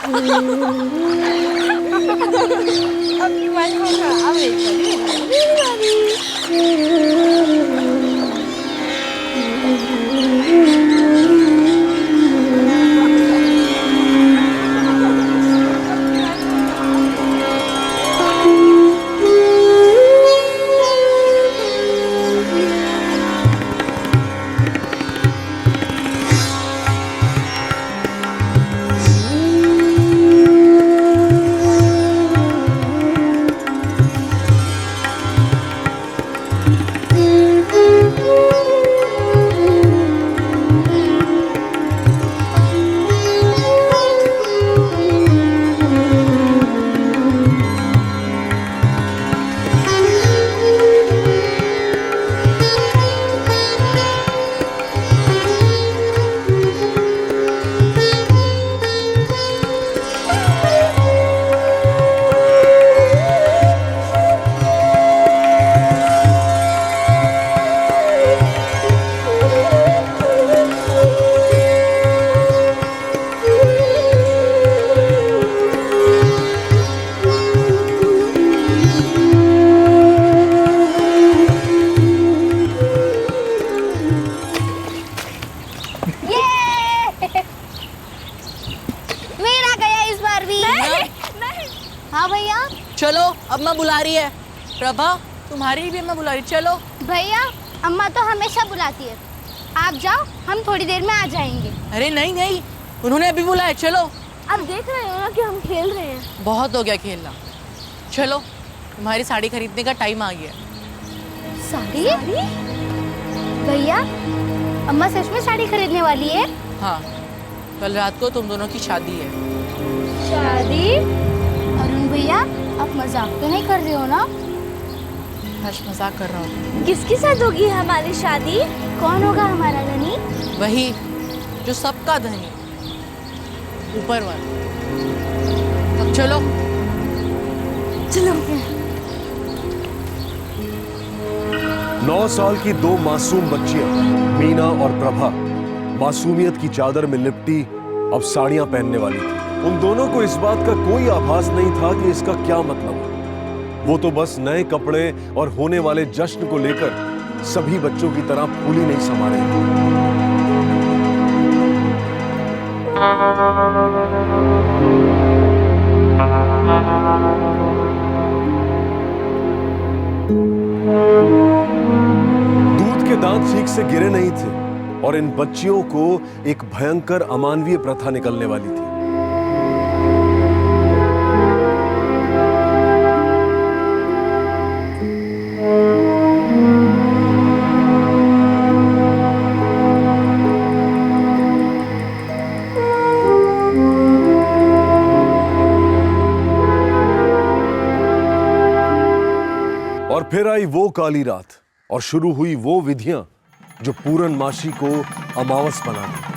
अब तुम्हारी होगा, अब एक बारी मेरी बारी। मेरा गया इस बार भी। नहीं। हाँ भैया। चलो अम्मा बुला रही है। प्रभा तुम्हारी भी अम्मा बुला रही, चलो। भैया अम्मा तो हमेशा बुलाती है, आप जाओ, हम थोड़ी देर में आ जाएंगे। अरे नहीं नहीं, उन्होंने अभी बुलाया, चलो। अब देख रहे हो ना कि हम खेल रहे हैं। बहुत हो गया खेलना, चलो तुम्हारी साड़ी खरीदने का टाइम आ गया। साड़ी? भैया अम्मा सच में साड़ी खरीदने वाली है? हाँ, कल रात को तुम दोनों की शादी है। शादी? अरुण भैया आप मजाक तो नहीं कर रहे हो ना? हर्ष मजाक कर रहा हूँ। किसके साथ होगी हमारी शादी? कौन होगा हमारा धनी? वही जो सबका धनी, ऊपर वाला। अब चलो। चलो। 9 साल की 2 मासूम बच्चियां मीना और प्रभा मासूमियत की चादर में लिपटी अब साड़ियां पहनने वाली थी। उन दोनों को इस बात का कोई आभास नहीं था कि इसका क्या मतलब है। वो तो बस नए कपड़े और होने वाले जश्न को लेकर सभी बच्चों की तरह फूली नहीं समा रही थी। दूध के दांत ठीक से गिरे नहीं थे और इन बच्चियों को एक भयंकर अमानवीय प्रथा निकलने वाली थी। और फिर आई वो काली रात और शुरू हुई वो विधियां जो पूरनमाशी को अमावस बना दी।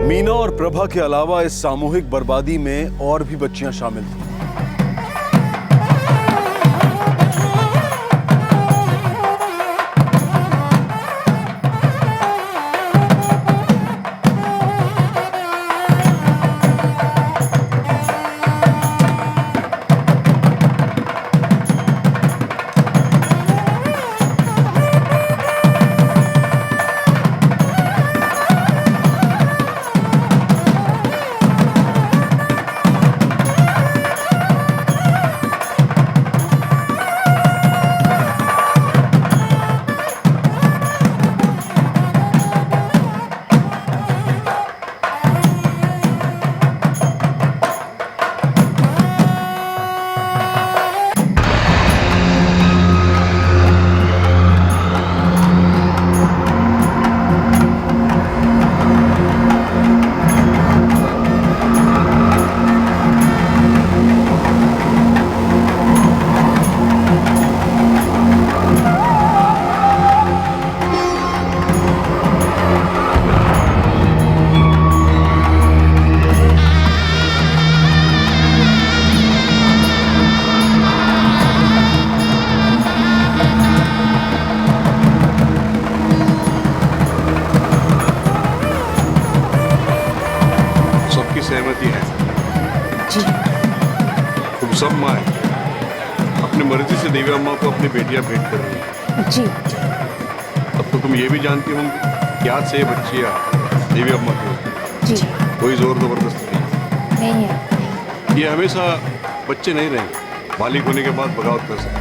मीना और प्रभा के अलावा इस सामूहिक बर्बादी में और भी बच्चियां शामिल थीं। तुम सब माँ अपनी मर्जी से देवी अम्मा को अपनी बेटियां भेंट कर रही हैं। जी तब तो तुम ये भी जानती होंगी कि आज से ये बच्चियां देवी अम्मा की होगी। जी कोई जोर जबरदस्ती नहीं। नहीं है। ये हमेशा बच्चे नहीं रहेंगे, बालिग होने के बाद बगावत कर सकते,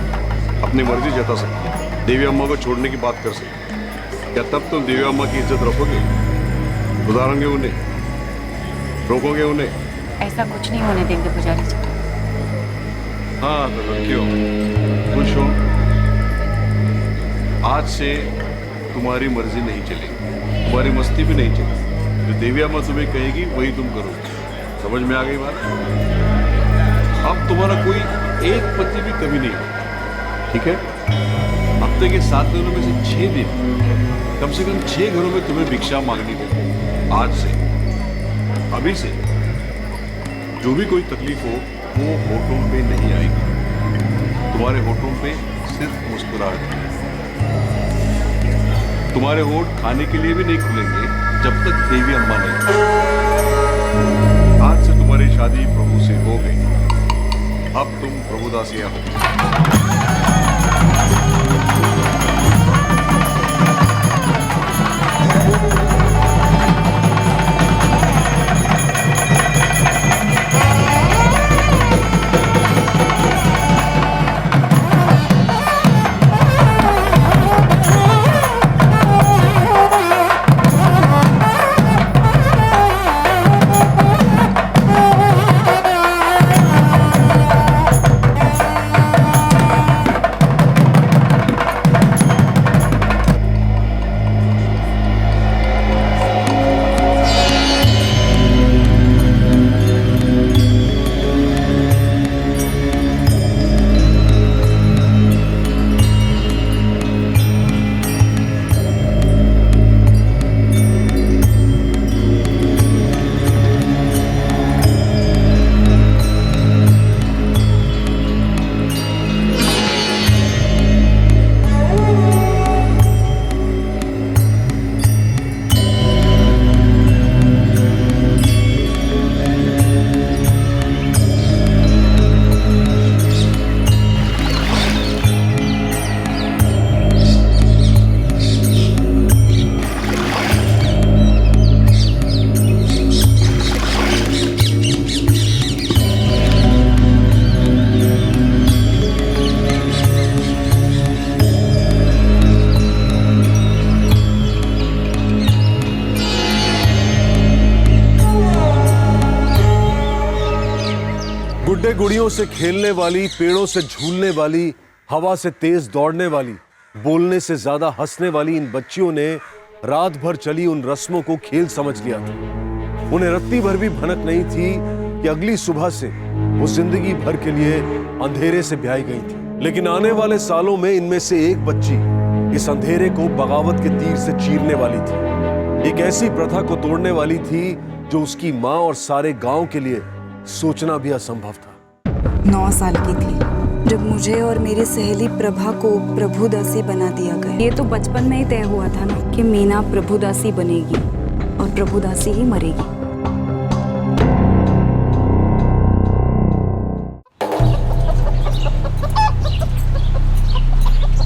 अपनी मर्जी जता सकते, देवी अम्मा को छोड़ने की बात कर सकते। क्या तब तुम देवी अम्मा की इज्जत रखोगे, सुधारोगे उन्हें, रोकोगे उन्हें? ऐसा कुछ नहीं होने देंगे पुजारी जी। हाँ तो क्यों खुश हो? आज से तुम्हारी मर्जी नहीं चलेगी, तुम्हारी मस्ती भी नहीं चलेगी। जो देवी अम्मा तुम्हें कहेगी वही तुम करोगे। समझ में आ गई बात? अब तुम्हारा कोई एक पति भी कमी नहीं होगा, ठीक है? हफ्ते के 7 दिनों में से 6 दिन कम से कम 6 घरों में तुम्हें भिक्षा मांगनी होगी। आज से, अभी से जो भी कोई तकलीफ हो वो होठों पे नहीं आएगी। तुम्हारे होठों पे सिर्फ मुस्कुराहट। तुम्हारे होठ खाने के लिए भी नहीं खुलेंगे जब तक देवी अम्मा नहीं। आज से तुम्हारी शादी प्रभु से हो गई। अब तुम प्रभुदासियां हो। गुड्डे गुड़ियों से खेलने वाली, पेड़ों से झूलने वाली, हवा से तेज दौड़ने वाली, बोलने से ज्यादा हंसने वाली इन बच्चियों ने रात भर चली उन रस्मों को खेल समझ लिया था। उन्हें रत्ती भर भी भनक नहीं थी कि अगली सुबह से वो जिंदगी भर के लिए अंधेरे से ब्याही गई थी। लेकिन आने वाले सालों में इनमें से एक बच्ची इस अंधेरे को बगावत के तीर से चीरने वाली थी। एक ऐसी प्रथा को तोड़ने वाली थी जो उसकी माँ और सारे गांव के लिए सोचना भी असंभव था। 9 साल की थी जब मुझे और मेरी सहेली प्रभा को प्रभुदासी बना दिया गया। ये तो बचपन में ही तय हुआ था ना कि मीना प्रभुदासी बनेगी और प्रभुदासी ही मरेगी।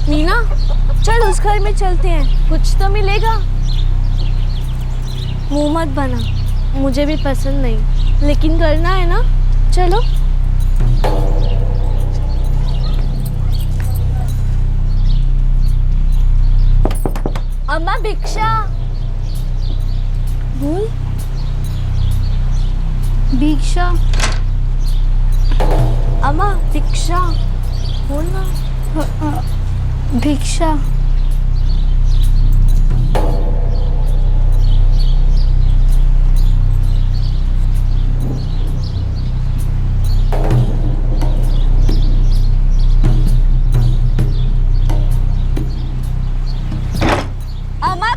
मीना चल उस घर में चलते हैं, कुछ तो मिलेगा। मुंह मत बना, मुझे भी पसंद नहीं, लेकिन करना है ना, चलो। अम्मा भिक्षा बोल। भिक्षा अम्मा भिक्षा बोलना। भिक्षा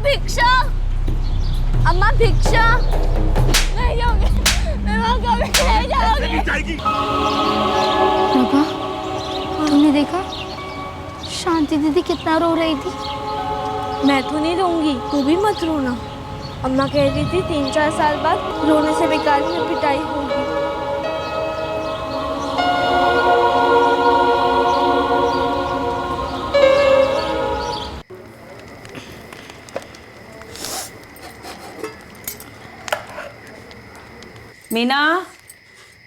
भिक्षा, अम्मा भिक्षा। नहीं जाओगे, मैं वहाँ कभी नहीं जाओगी। प्रभा, तुमने देखा शांति दीदी कितना रो रही थी। मैं तो नहीं रोऊंगी, तू भी मत रोना। अम्मा कह रही थी 3-4 साल बाद रोने से बेकार में पिटाई होगी। मीना,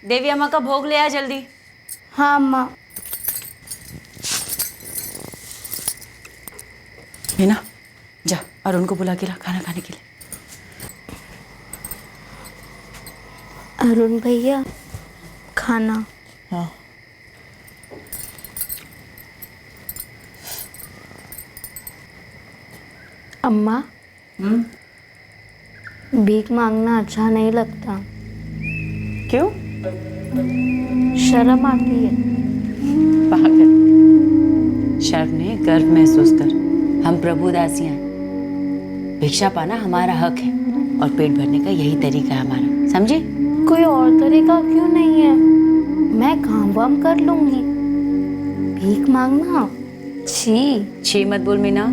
देवी अम्मा का भोग ले आ जल्दी। हाँ अम्मा। मीना, जा और उनको बुला के ला खाना खाने के लिए। अरुण भैया, खाना। हाँ। अम्मा, भीख मांगना अच्छा नहीं लगता। क्यों? शर्म आती है। पागल। शर्म नहीं, गर्व महसूस कर। हम प्रभु दासियां हैं। भिक्षा पाना हमारा हक है और पेट भरने का यही तरीका है हमारा, समझे? कोई और तरीका क्यों नहीं है? मैं काम वाम कर लूंगी। भीख मांगना छी। छी मत बोल मीना।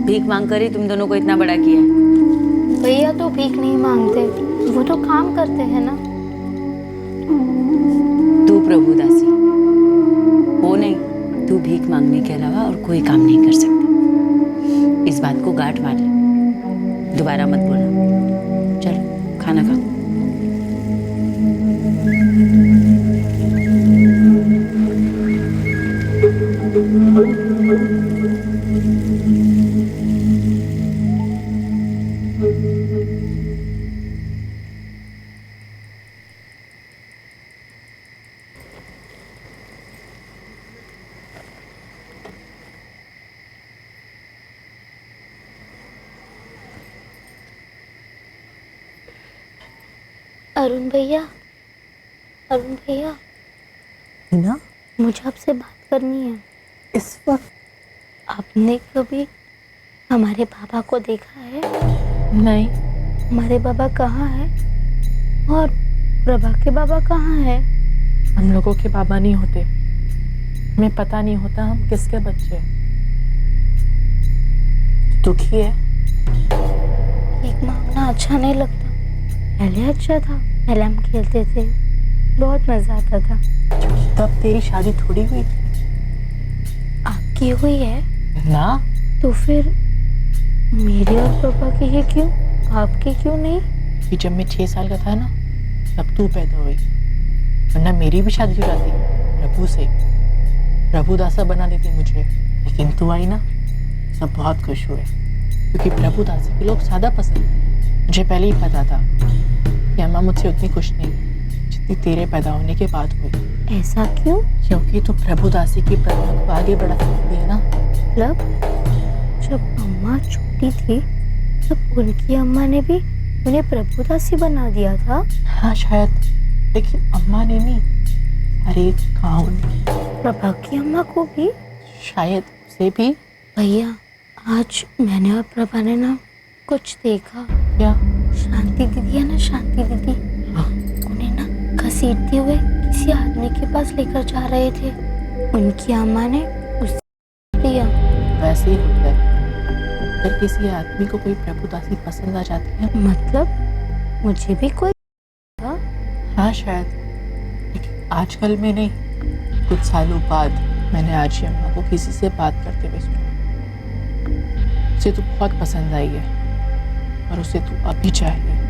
भीख मांग कर ही तुम दोनों को इतना बड़ा किया है। भैया तो भीख नहीं मांगते, वो तो काम करते हैं ना। तू प्रभु दासी वो नहीं, तू भीख मांगने के अलावा और कोई काम नहीं कर सकती। इस बात को गांठ मार ले, दोबारा मत बोलना। चल खाना खा। अरुण भैया, अरुण भैया, मीना, मुझे आपसे बात करनी है। इस वक्त? आपने कभी हमारे पापा को देखा है? नहीं। हमारे बाबा कहाँ है और प्रभा के बाबा कहाँ है? हम लोगों के बाबा नहीं होते, हमें पता नहीं होता हम किसके बच्चे हैं। दुखी है? भीख मांगना अच्छा नहीं लगता। पहले अच्छा था, पहले हम खेलते थे, बहुत मजा आता था। तब तेरी शादी थोड़ी हुई थी। आपकी हुई है ना? तो फिर मेरे और पापा की है क्यों, आपकी क्यों नहीं? कि जब मैं 6 साल का था ना, तब तू पैदा हुई, वरना मेरी भी शादी हो जाती प्रभु से। प्रभु दासा बना देती मुझे, लेकिन तू आई ना, सब बहुत खुश हुए, क्योंकि प्रभु दासी के लोग सादा पसंद है। मुझे पहले ही पता था कि अम्मा मुझसे उतनी खुश नहीं जितनी तेरे पैदा होने के बाद हुई। ऐसा क्यों? क्योंकि तू प्रभु दासी की प्रतिभा को आगे बढ़ा सकती है ना। मतलब जब अम्मा छोटी थी तब उनकी अम्मा ने भी उन्हें प्रभु दासी बना दिया था। हाँ शायद, लेकिन अम्मा ने नहीं, अरे गाँव ने। प्रभा की अम्मा को भी? शायद उसे भी। भैया, आज मैंने और प्रभा ने ना कुछ देखा। क्या? शांति दीदी है ना, शांति दीदी, उन्हें ना घसीटते हुए किसी आदमी के पास लेकर जा रहे थे। उनकी अम्मा ने उससे लिया। वैसे ही होता है, अगर किसी आदमी को कोई प्रभु दासी पसंद आ जाती है। मतलब मुझे भी कोई था? हाँ शायद, लेकिन आजकल में नहीं, कुछ सालों बाद मैंने आज ही अम्मा को किसी से बात करते हुए सुना। उसे तू बहुत पसंद आई है और उसे तू अभी चाहिए।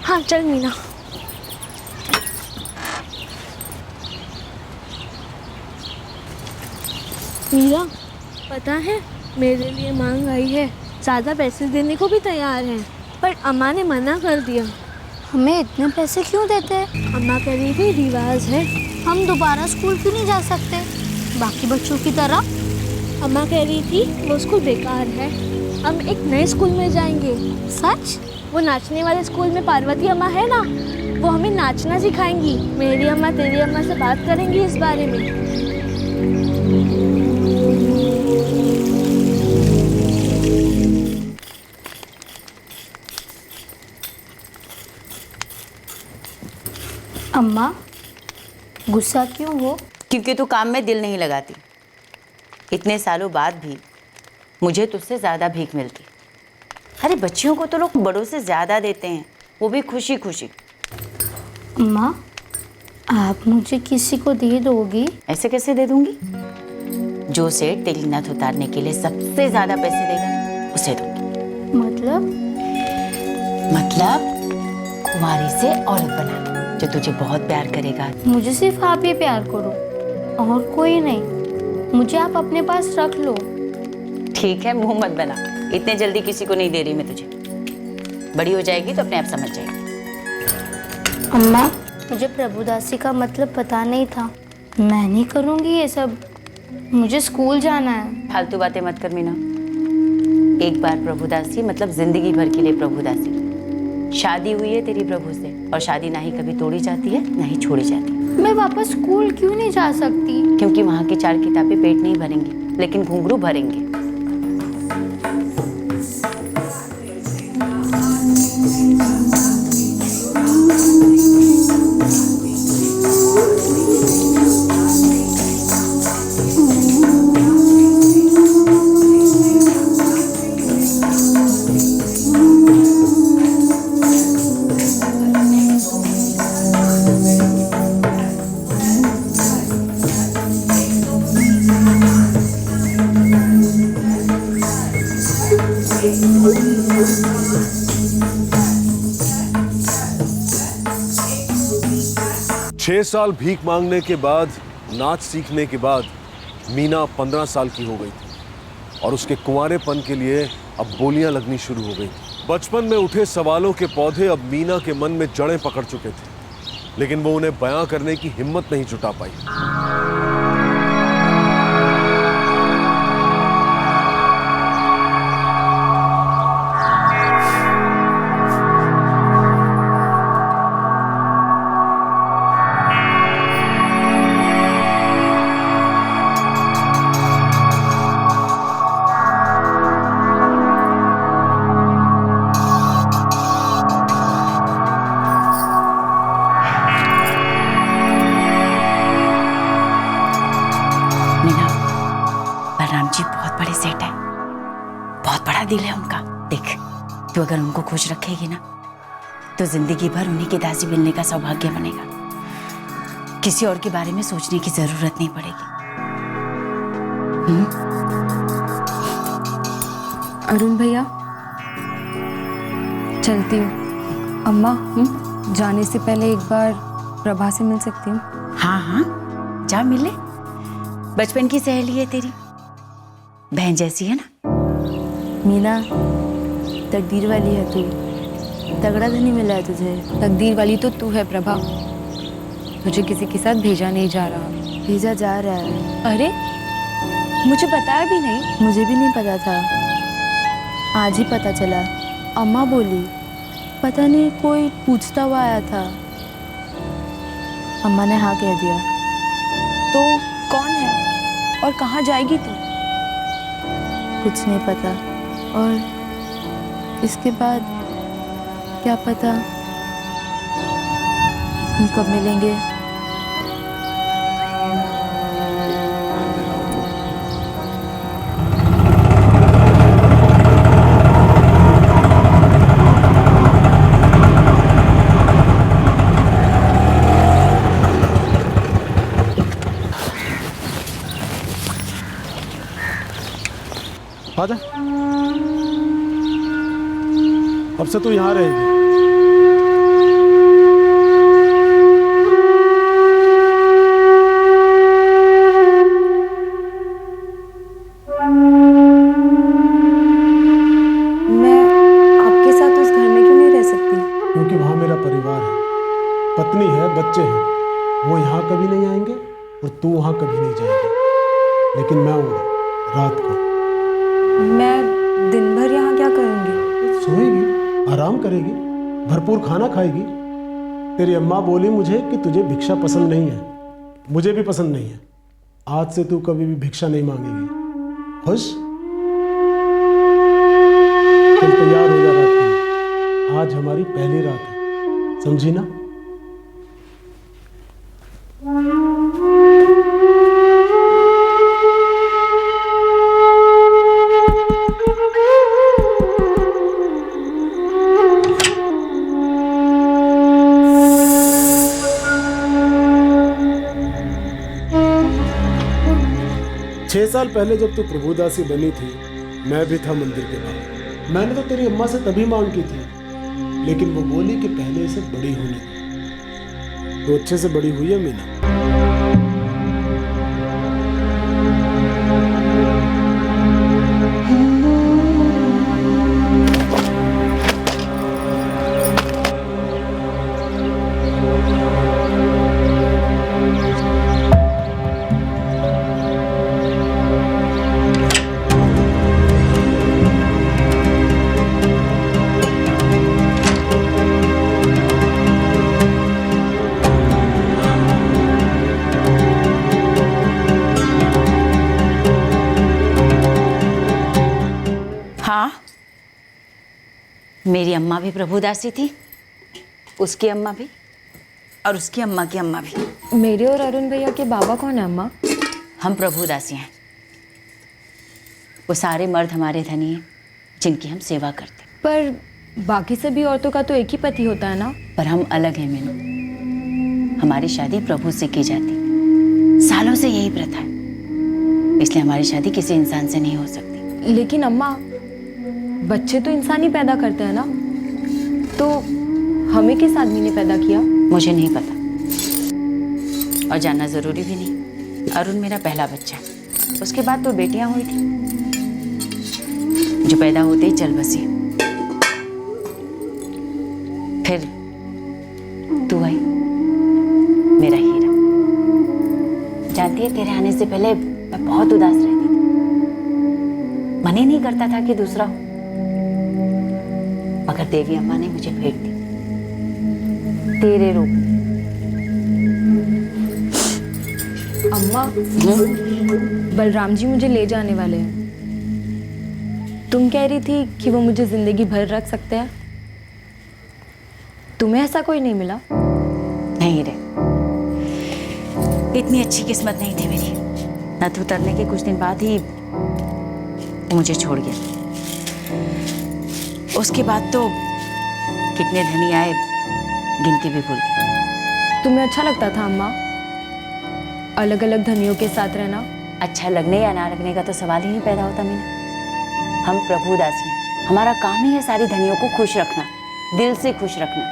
हाँ चल मीना। मीरा, पता है मेरे लिए मांग आई है, ज़्यादा पैसे देने को भी तैयार है, पर अम्मा ने मना कर दिया। हमें इतने पैसे क्यों देते हैं? अम्मा कह रही थी रिवाज है। हम दोबारा स्कूल क्यों नहीं जा सकते बाकी बच्चों की तरह? अम्मा कह रही थी वो स्कूल बेकार है, हम एक नए स्कूल में जाएंगे। सच? वो नाचने वाले स्कूल में पार्वती अम्मा है ना, वो हमें नाचना सिखाएंगी। मेरी अम्मा तेरी अम्मा से बात करेंगी इस बारे में। अम्मा, गुस्सा क्यों हो? क्योंकि तू काम में दिल नहीं लगाती। इतने सालों बाद भी मुझे तुझसे ज़्यादा भीख मिलती। अरे बच्चियों को तो लोग बड़ों से ज़्यादा देते हैं, वो भी खुशी खुशी। अम्मा, आप मुझे किसी को दे दोगी? ऐसे कैसे दे दूंगी? जो सेठ तेरी नथ उतारने के लिए सबसे ज्यादा पैसे देगा उसे दूंगी। मतलब कुंवारी से औरत बना जो तुझे बहुत प्यार करेगा। मुझे सिर्फ आप ही प्यार करो और कोई नहीं। मुझे आप अपने पास रख लो। ठीक है, मुंह मत बना। इतने जल्दी किसी को नहीं दे रही मैं तुझे। बड़ी हो जाएगी तो अपने आप समझ जाएगी। अम्मा, मुझे प्रभुदासी का मतलब पता नहीं था। मैं नहीं करूँगी ये सब। मुझे स्कूल जाना है। फालतू बातें मत कर मीना। एक बार प्रभुदासी मतलब जिंदगी भर के लिए प्रभुदासी। शादी हुई है तेरी प्रभु से, और शादी ना ही कभी तोड़ी जाती है ना ही छोड़ी जाती है। मैं वापस स्कूल क्यों नहीं जा सकती? क्योंकि वहाँ की 4 किताबें पेट नहीं भरेंगी, लेकिन घुंघरू भरेंगे। छह साल भीख मांगने के बाद, नाच सीखने के बाद मीना 15 साल की हो गई थी और उसके कुंवारेपन के लिए अब बोलियां लगनी शुरू हो गई थी। बचपन में उठे सवालों के पौधे अब मीना के मन में जड़ें पकड़ चुके थे, लेकिन वो उन्हें बयां करने की हिम्मत नहीं जुटा पाई। मीना, बलराम जी बहुत बड़े सेठ है, बहुत बड़ा दिल है उनका। देख, तू अगर उनको खुश रखेगी ना तो जिंदगी भर उन्हीं की दासी मिलने का सौभाग्य बनेगा। किसी और के बारे में सोचने की जरूरत नहीं पड़ेगी। अरुण भैया, चलती हूँ। अम्मा, जाने से पहले एक बार प्रभा से मिल सकती हूँ? हाँ हाँ, जा मिल ले। बचपन की सहेली है तेरी, बहन जैसी है ना। मीना, तकदीर वाली है तू। तगड़ा धनी मिला है तुझे। तकदीर वाली तो तू है प्रभा। मुझे किसी के साथ भेजा नहीं जा रहा। भेजा जा रहा है। अरे, मुझे बताया भी नहीं। मुझे भी नहीं पता था, आज ही पता चला। अम्मा बोली, पता नहीं कोई पूछता हुआ आया था। अम्मा ने हाँ कह दिया। तो कौन है और कहाँ जाएगी तू? कुछ नहीं पता, और इसके बाद क्या पता हम कब मिलेंगे। आजा, अब से तू यहाँ रहेगी। मैं आपके साथ उस घर में क्यों नहीं रह सकती? क्योंकि वहाँ मेरा परिवार है, पत्नी है, बच्चे हैं। वो यहाँ कभी नहीं आएंगे और तू वहाँ कभी नहीं जाएगी, लेकिन मैं आऊँगा रात को। मैं दिन भर यहाँ क्या करूँगी? सोएगी, आराम करेगी, भरपूर खाना खाएगी। तेरी अम्मा बोली मुझे कि तुझे भिक्षा पसंद नहीं है, मुझे भी पसंद नहीं है। आज से तू कभी भी भिक्षा नहीं मांगेगी। खुश? चल तैयार हो जा रात के। आज हमारी पहली रात है, समझी ना? 6 साल पहले जब तू प्रभुदासी बनी थी, मैं भी था मंदिर के बाहर। मैंने तो तेरी अम्मा से तभी मांग की थी, लेकिन वो बोली कि पहले इसे बड़ी होने दे। तो अच्छे से बड़ी हुई है मीना। हाँ, मेरी अम्मा भी प्रभुदासी थी, उसकी अम्मा भी, और उसकी अम्मा की अम्मा भी। मेरे और अरुण भैया के बाबा कौन है अम्मा? हम प्रभुदासी हैं। वो सारे मर्द हमारे धनी हैं जिनकी हम सेवा करते। पर बाकी सभी औरतों का तो एक ही पति होता है ना? पर हम अलग हैं मीनू। हमारी शादी प्रभु से की जाती, सालों से यही प्रथा है, इसलिए हमारी शादी किसी इंसान से नहीं हो सकती। लेकिन अम्मा, बच्चे तो इंसान ही पैदा करते हैं ना, तो हमें किस आदमी ने पैदा किया? मुझे नहीं पता और जानना जरूरी भी नहीं। अरुण मेरा पहला बच्चा है, उसके बाद तो बेटियां हुई थी जो पैदा होते ही चल बसी। फिर तू आई, मेरा हीरा। जानती है, तेरे आने से पहले मैं बहुत उदास रहती थी, मन ही नहीं करता था कि दूसरा हो, मगर देवी अम्मा ने मुझे भेंट दी तेरे रूप में। अम्मा, बलराम जी मुझे ले जाने वाले हैं। तुम कह रही थी कि वो मुझे जिंदगी भर रख सकते हैं। तुम्हें ऐसा कोई नहीं मिला? नहीं रे, इतनी अच्छी किस्मत नहीं थी मेरी। नथ उतरने के कुछ दिन बाद ही वो मुझे छोड़ गया। उसके बाद तो कितने धनी आए, गिनती भी भूल गई। तुम्हें अच्छा लगता था अम्मा अलग अलग धनियों के साथ रहना? अच्छा लगने या ना लगने का तो सवाल ही नहीं पैदा होता मीना। हम प्रभुदासी हैं, हमारा काम ही है सारी धनियों को खुश रखना, दिल से खुश रखना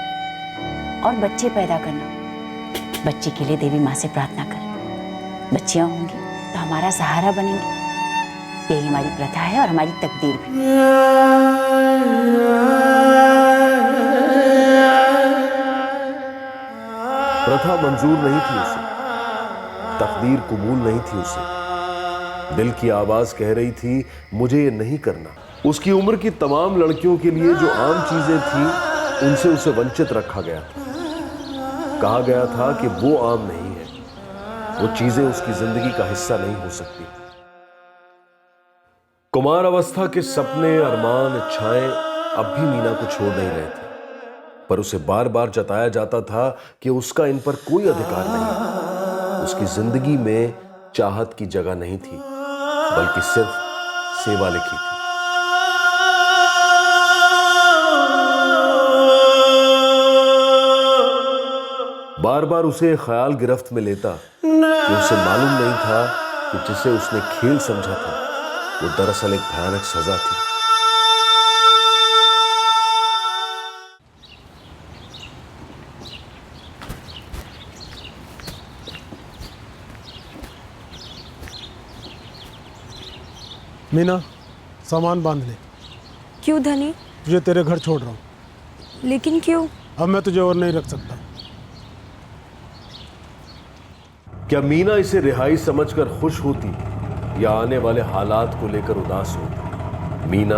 और बच्चे पैदा करना। बच्चे के लिए देवी माँ से प्रार्थना कर, बच्चियाँ होंगी तो हमारा सहारा बनेंगी। यही हमारी प्रथा है और हमारी तकदीर भी। प्रथा मंजूर नहीं थी उसे, तकदीर कबूल नहीं थी उसे। दिल की आवाज कह रही थी मुझे ये नहीं करना। उसकी उम्र की तमाम लड़कियों के लिए जो आम चीजें थी उनसे उसे वंचित रखा गया था। कहा गया था कि वो आम नहीं है, वो चीजें उसकी जिंदगी का हिस्सा नहीं हो सकती। कुमार अवस्था के सपने, अरमान, इच्छाएं अब भी मीना को छोड़ नहीं रहे थे, पर उसे बार बार जताया जाता था कि उसका इन पर कोई अधिकार नहीं। उसकी जिंदगी में चाहत की जगह नहीं थी, बल्कि सिर्फ सेवा लिखी थी। बार बार उसे ख्याल गिरफ्त में लेता कि उसे मालूम नहीं था कि जिसे उसने खेल समझा था वो दरअसल एक भयानक सजा थी। मीना, सामान बांध ले। क्यों धनी? तुझे तेरे घर छोड़ रहा हूँ। लेकिन क्यों? अब मैं तुझे और नहीं रख सकता। क्या मीना इसे रिहाई समझकर खुश होती या आने वाले हालात को लेकर उदास होती? मीना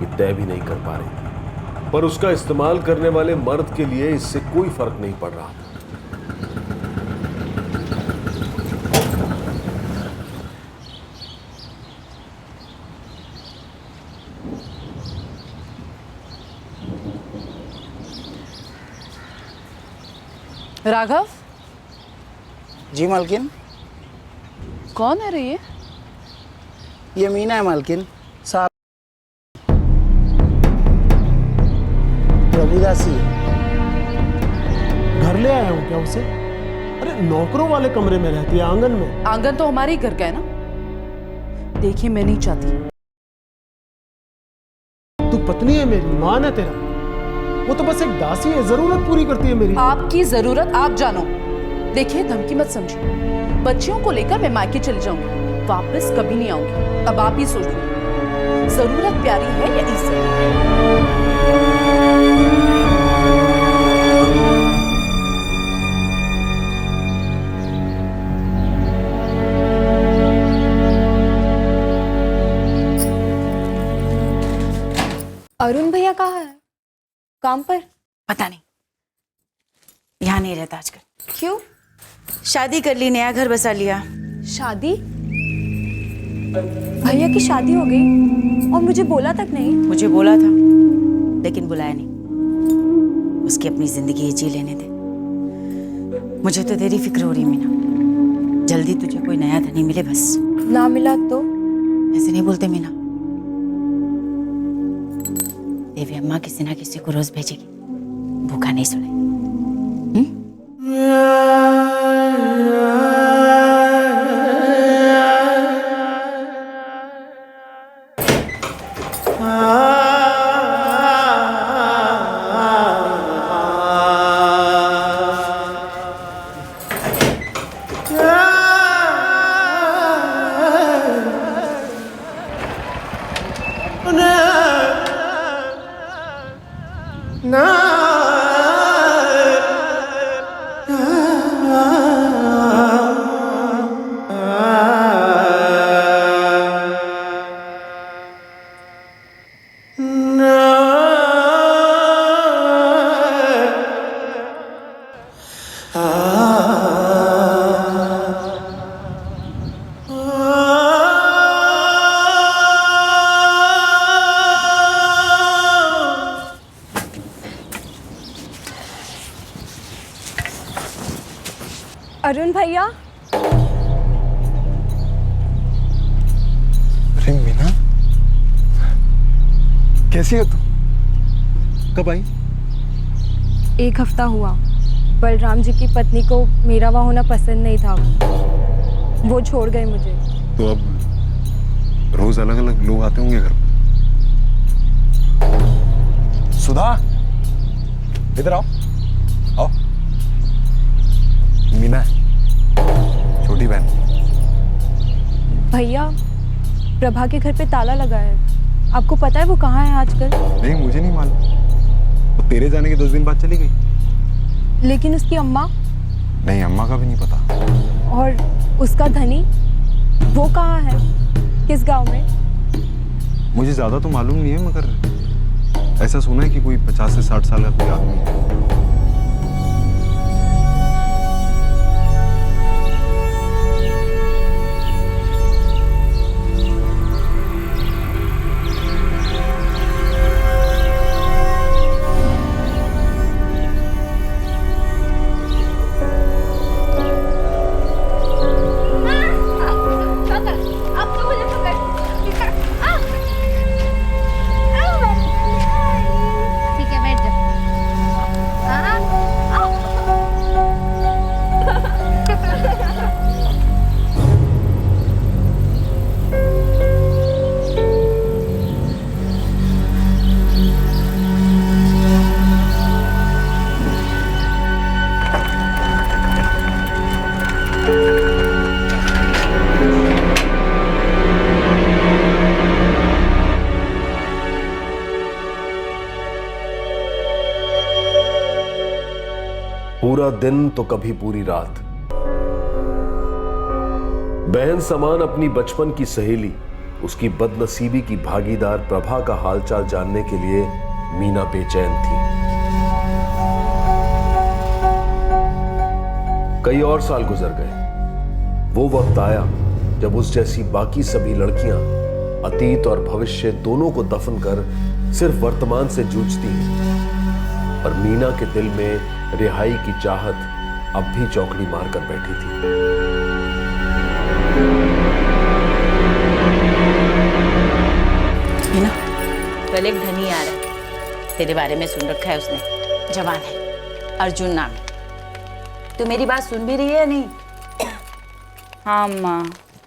ये तय भी नहीं कर पा रही थी, पर उसका इस्तेमाल करने वाले मर्द के लिए इससे कोई फर्क नहीं पड़ रहा था। राघव जी मालकिन। कौन है रे ये मीना है मालकिन साहब, प्रभुदासी। घर ले आया हूँ क्या उसे? अरे नौकरों वाले कमरे में रहती है, आंगन में। आंगन तो हमारे ही घर का है ना, देखिए मैं नहीं चाहती। तू पत्नी है मेरी, मान है तेरा, वो तो बस एक दासी है, जरूरत पूरी करती है मेरी। आपकी जरूरत आप जानो। देखिए धमकी मत समझिए, बच्चियों को लेकर मैं मायके चली जाऊंगी, वापस कभी नहीं आऊंगी। अब आप ही सोच लो, जरूरत प्यारी है या इज्जत। अरुण भैया कहाँ है? काम पर? पता नहीं, यहाँ नहीं रहता आजकल। क्यों? शादी कर ली, नया घर बसा लिया। शादी? भैया की शादी हो गई और मुझे बोला तक नहीं। मुझे बोला था लेकिन बुलाया नहीं। उसकी अपनी जिंदगी जी लेने दे। मुझे तो तेरी फिक्र हो रही मीना, जल्दी तुझे कोई नया धनी मिले बस। ना मिला तो? ऐसे नहीं बोलते मीना, देवी अम्मा किसी ना किसी को रोज भेजेगी, भूखा नहीं सोएगी। अरुण भैया? अरे मीना, कैसी है तू? कब आई? एक हफ्ता हुआ। बलराम जी की पत्नी को मेरा वहाँ होना पसंद नहीं था, वो छोड़ गए मुझे। तो अब रोज अलग अलग लोग आते होंगे घर पर। सुधा, इधर आओ। आओ। मीना, छोटी बहन। भैया, प्रभा के घर पे ताला लगा है। आपको पता है वो कहाँ है आजकल? नहीं, मुझे नहीं मालूम। वो तेरे जाने के 10 दिन बाद चली गई। लेकिन उसकी अम्मा? नहीं, अम्मा का भी नहीं पता। और उसका धनी, वो कहाँ है? किस गांव में? मुझे ज्यादा तो मालूम नहीं है, मगर ऐसा सुना है कि कोई 50 से 60 साल का कोई आदमी है। पूरा दिन तो कभी पूरी रात। बहन समान अपनी बचपन की सहेली, उसकी बदनसीबी की भागीदार प्रभा का हालचाल जानने के लिए मीना बेचैन थी। कई और साल गुजर गए। वो वक्त आया जब उस जैसी बाकी सभी लड़कियां अतीत और भविष्य दोनों को दफन कर सिर्फ वर्तमान से जूझती हैं, और मीना के दिल में रिहाई की चाहत अब भी चौकड़ी मारकर बैठी थी। मीना, कल एक धनी आ रहा है, तेरे बारे में सुन रखा है उसने। जवान है, अर्जुन नाम है। तू मेरी बात सुन भी रही है या नहीं? हाँ माँ,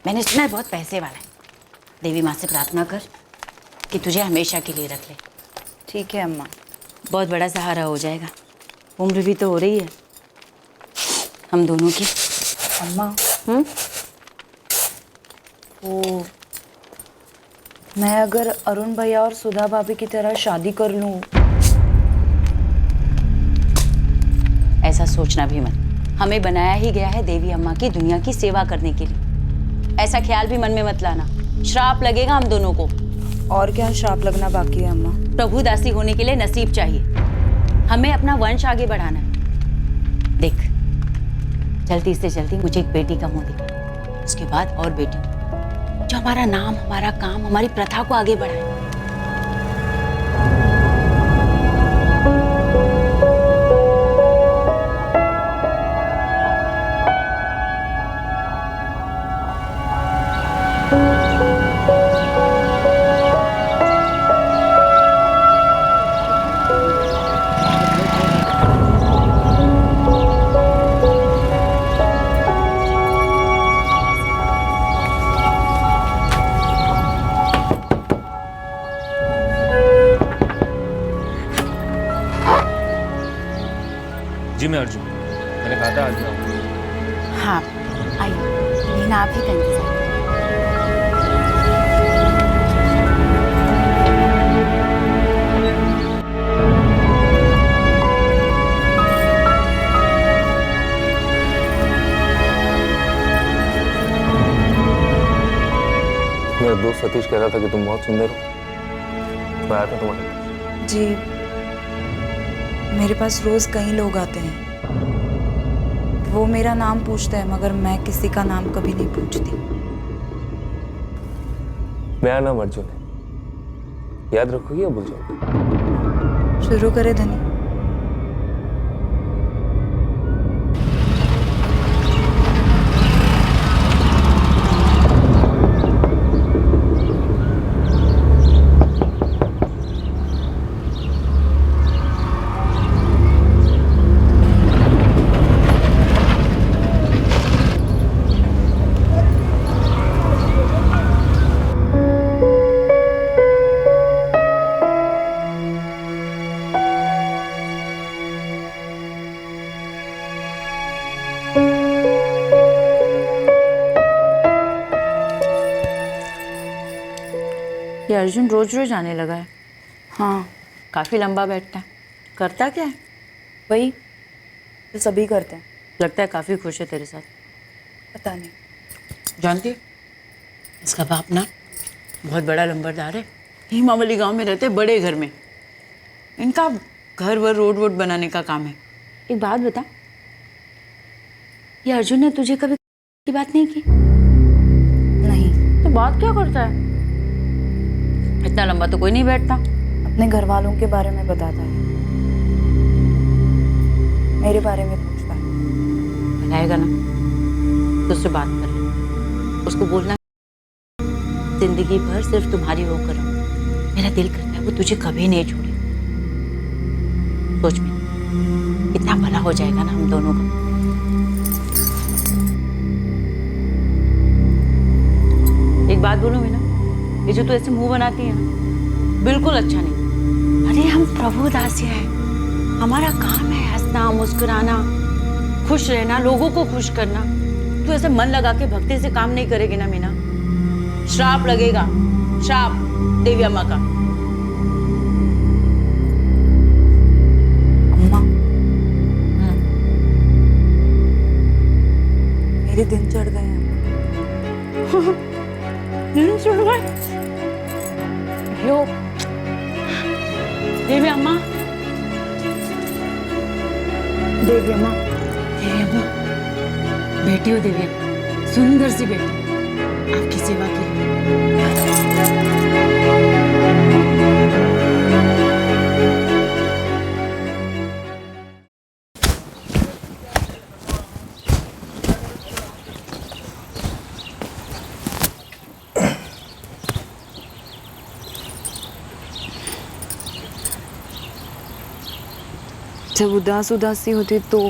मैंने सुना है बहुत पैसे वाला है। देवी माँ से प्रार्थना कर कि तुझे हमेशा के लिए रख ले। ठीक है अम्मा। बहुत बड़ा सहारा हो जाएगा। उम्र भी तो हो रही है हम दोनों की। अम्मा वो मैं अगर अरुण भैया और सुधा भाभी की तरह शादी कर लूं, ऐसा सोचना भी मत। हमें बनाया ही गया है देवी अम्मा की दुनिया की सेवा करने के लिए। ऐसा ख्याल भी मन में मत लाना, श्राप लगेगा हम दोनों को। और क्या श्राप लगना बाकी है अम्मा? प्रभु दासी होने के लिए नसीब चाहिए। हमें अपना वंश आगे बढ़ाना है। देख, जल्दी से जल्दी मुझे एक बेटी का मुंह दिखा, उसके बाद और बेटी, जो हमारा नाम, हमारा काम, हमारी प्रथा को आगे बढ़ाए। जी मैं अर्जुन, मैंने कहा था आज मैं आऊँगा। हाँ आइए, मीना आप ही का इंतजार करें। मेरा दोस्त सतीश कह रहा था कि तुम बहुत सुंदर हो, मैं आया था तुम्हारे पास। जी मेरे पास रोज कई लोग आते हैं, वो मेरा नाम पूछते हैं मगर मैं किसी का नाम कभी नहीं पूछती। मेरा नाम अर्जुन है, याद रखोगी या भूल जाओगी? शुरू करे धनी। ये अर्जुन रोज रोज आने लगा है। हाँ काफी लंबा बैठता है। करता क्या है? वही तो सभी करते हैं। लगता है काफी खुश है तेरे साथ। पता नहीं। जानती है, इसका बाप ना बहुत बड़ा लंबरदार है। हिमावली गांव में रहते, बड़े घर में। इनका घर वर रोड वोड बनाने का काम है। एक बात बता, ये अर्जुन ने तुझे कभी की बात नहीं की? नहीं। तो बात क्या करता है? इतना लंबा तो कोई नहीं बैठता। अपने घर वालों के बारे में बताता है, मेरे बारे में पूछता है। बुलाएगा ना तो उससे बात कर ले। उसको बोलना जिंदगी भर सिर्फ तुम्हारी होकर रहूं। मेरा दिल करता है वो तुझे कभी नहीं छोड़े। सोच में कितना भला हो जाएगा ना हम दोनों का। एक बात बोलूं मीना, ये जो तू ऐसे मुंह बनाती है ना, बिल्कुल अच्छा नहीं। अरे हम प्रभु दासी हैं, हमारा काम है हंसना, मुस्कुराना, खुश रहना, लोगों को खुश करना। तू ऐसे मन लगा के भक्ति से काम नहीं करेगी ना मीना, श्राप लगेगा। श्राप देवी अम्मा का। अम्मा मेरे दिन चढ़ गए हैं। दिन चढ़ गए? यो देवी अम्मा, देवी अम्मा, देवी अम्मा, बेटी हो देवी अम्मा, सुंदर सी बेटी, आपकी सेवा के लिए। जब उदास उदासी होती तो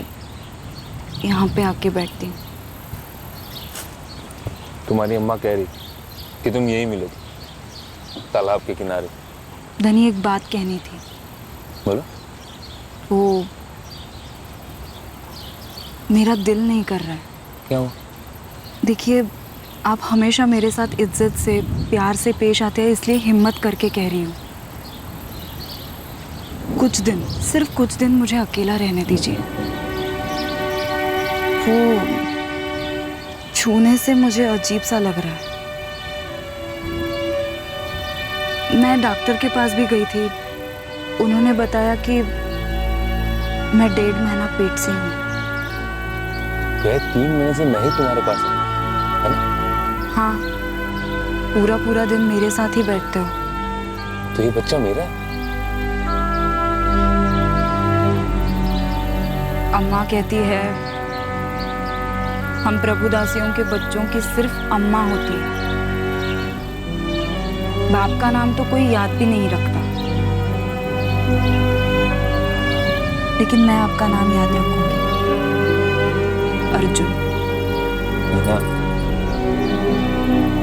यहाँ पे आके बैठती। तुम्हारी अम्मा कह रही कि तुम यही मिलोगी। तालाब के किनारे। धनी एक बात कहनी थी। बोलो। वो मेरा दिल नहीं कर रहा है। क्या हुआ? देखिए, आप हमेशा मेरे साथ इज्जत से प्यार से पेश आते हैं, इसलिए हिम्मत करके कह रही हूँ। कुछ दिन, सिर्फ कुछ दिन मुझे अकेला रहने दीजिए। वो छूने से मुझे अजीब सा लग रहा है। मैं डॉक्टर के पास भी गई थी। उन्होंने बताया कि मैं 1.5 महीना पेट से हूँ। 3 महीने से मैं ही तुम्हारे पास हूँ, है ना? हाँ, पूरा दिन मेरे साथ ही बैठते हो। तो ये बच्चा मेरा है। अम्मा कहती है हम प्रभुदासियों के बच्चों की सिर्फ अम्मा होती है। बाप का नाम तो कोई याद भी नहीं रखता, लेकिन मैं आपका नाम याद रखूंगी, अर्जुन। मीना,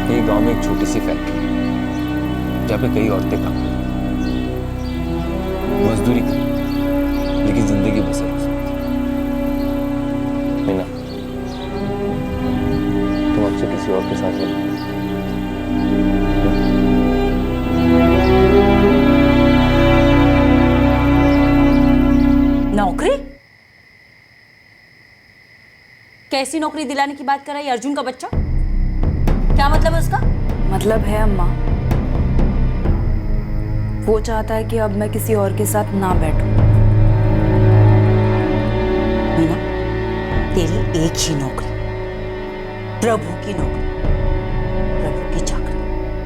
ये गांव में एक छोटी सी फैक्ट्री जहाँ पे कई औरतें काम मजदूरी करती, लेकिन जिंदगी बसर हो सकती। मीना, तुम अब से किसी और के साथ रहो। नौकरी? कैसी नौकरी दिलाने की बात कर रहा है अर्जुन का बच्चा? क्या मतलब है उसका? मतलब है अम्मा, वो चाहता है कि अब मैं किसी और के साथ ना बैठूं। मीना, तेरी एक ही नौकरी, प्रभु की नौकरी, प्रभु की चाकरी,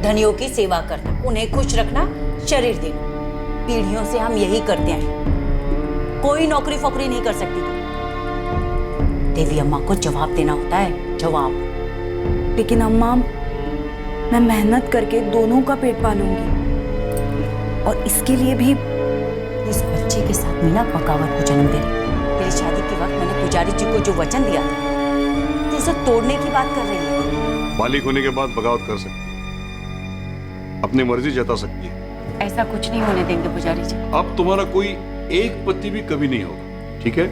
धनियों की सेवा करना, उन्हें खुश रखना, शरीर देना। पीढ़ियों से हम यही करते हैं। कोई नौकरी फोकरी नहीं कर सकती तुम। देवी अम्मा को जवाब देना होता है, जवाब। लेकिन अम्मा, मैं मेहनत करके दोनों का पेट पालूंगी, और इसके लिए भी इस बच्चे के साथ मीना बगावत को जन्म दे रही। तेरी शादी के वक्त मैंने पुजारी जी को जो वचन दिया था, तो उसे तोड़ने की बात कर रही है। मालिक होने के बाद बगावत कर सकती है, अपनी मर्जी जता सकती है। ऐसा कुछ नहीं होने देंगे पुजारी जी। अब तुम्हारा कोई एक पति भी कभी नहीं होगा, ठीक है?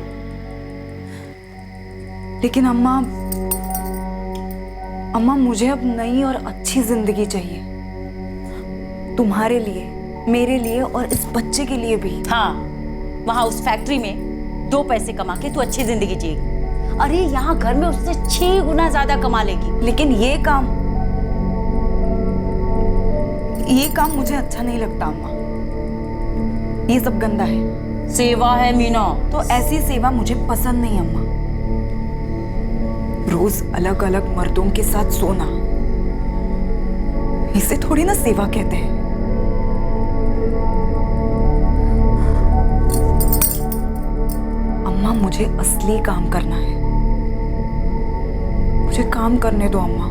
लेकिन अम्मा, मुझे अब नई और अच्छी जिंदगी चाहिए, तुम्हारे लिए, मेरे लिए और इस बच्चे के लिए भी। हाँ, वहां उस फैक्ट्री में 2 पैसे कमा के तू अच्छी जिंदगी जिएगी। अरे यहाँ घर में उससे 6 गुना ज्यादा कमा लेगी। लेकिन ये काम मुझे अच्छा नहीं लगता अम्मा। ये सब गंदा है। सेवा है मीना। तो ऐसी सेवा मुझे पसंद नहीं अम्मा। रोज अलग अलग मर्दों के साथ सोना, इसे थोड़ी ना सेवा कहते हैं। अम्मा, मुझे असली काम करना है। मुझे काम करने दो अम्मा,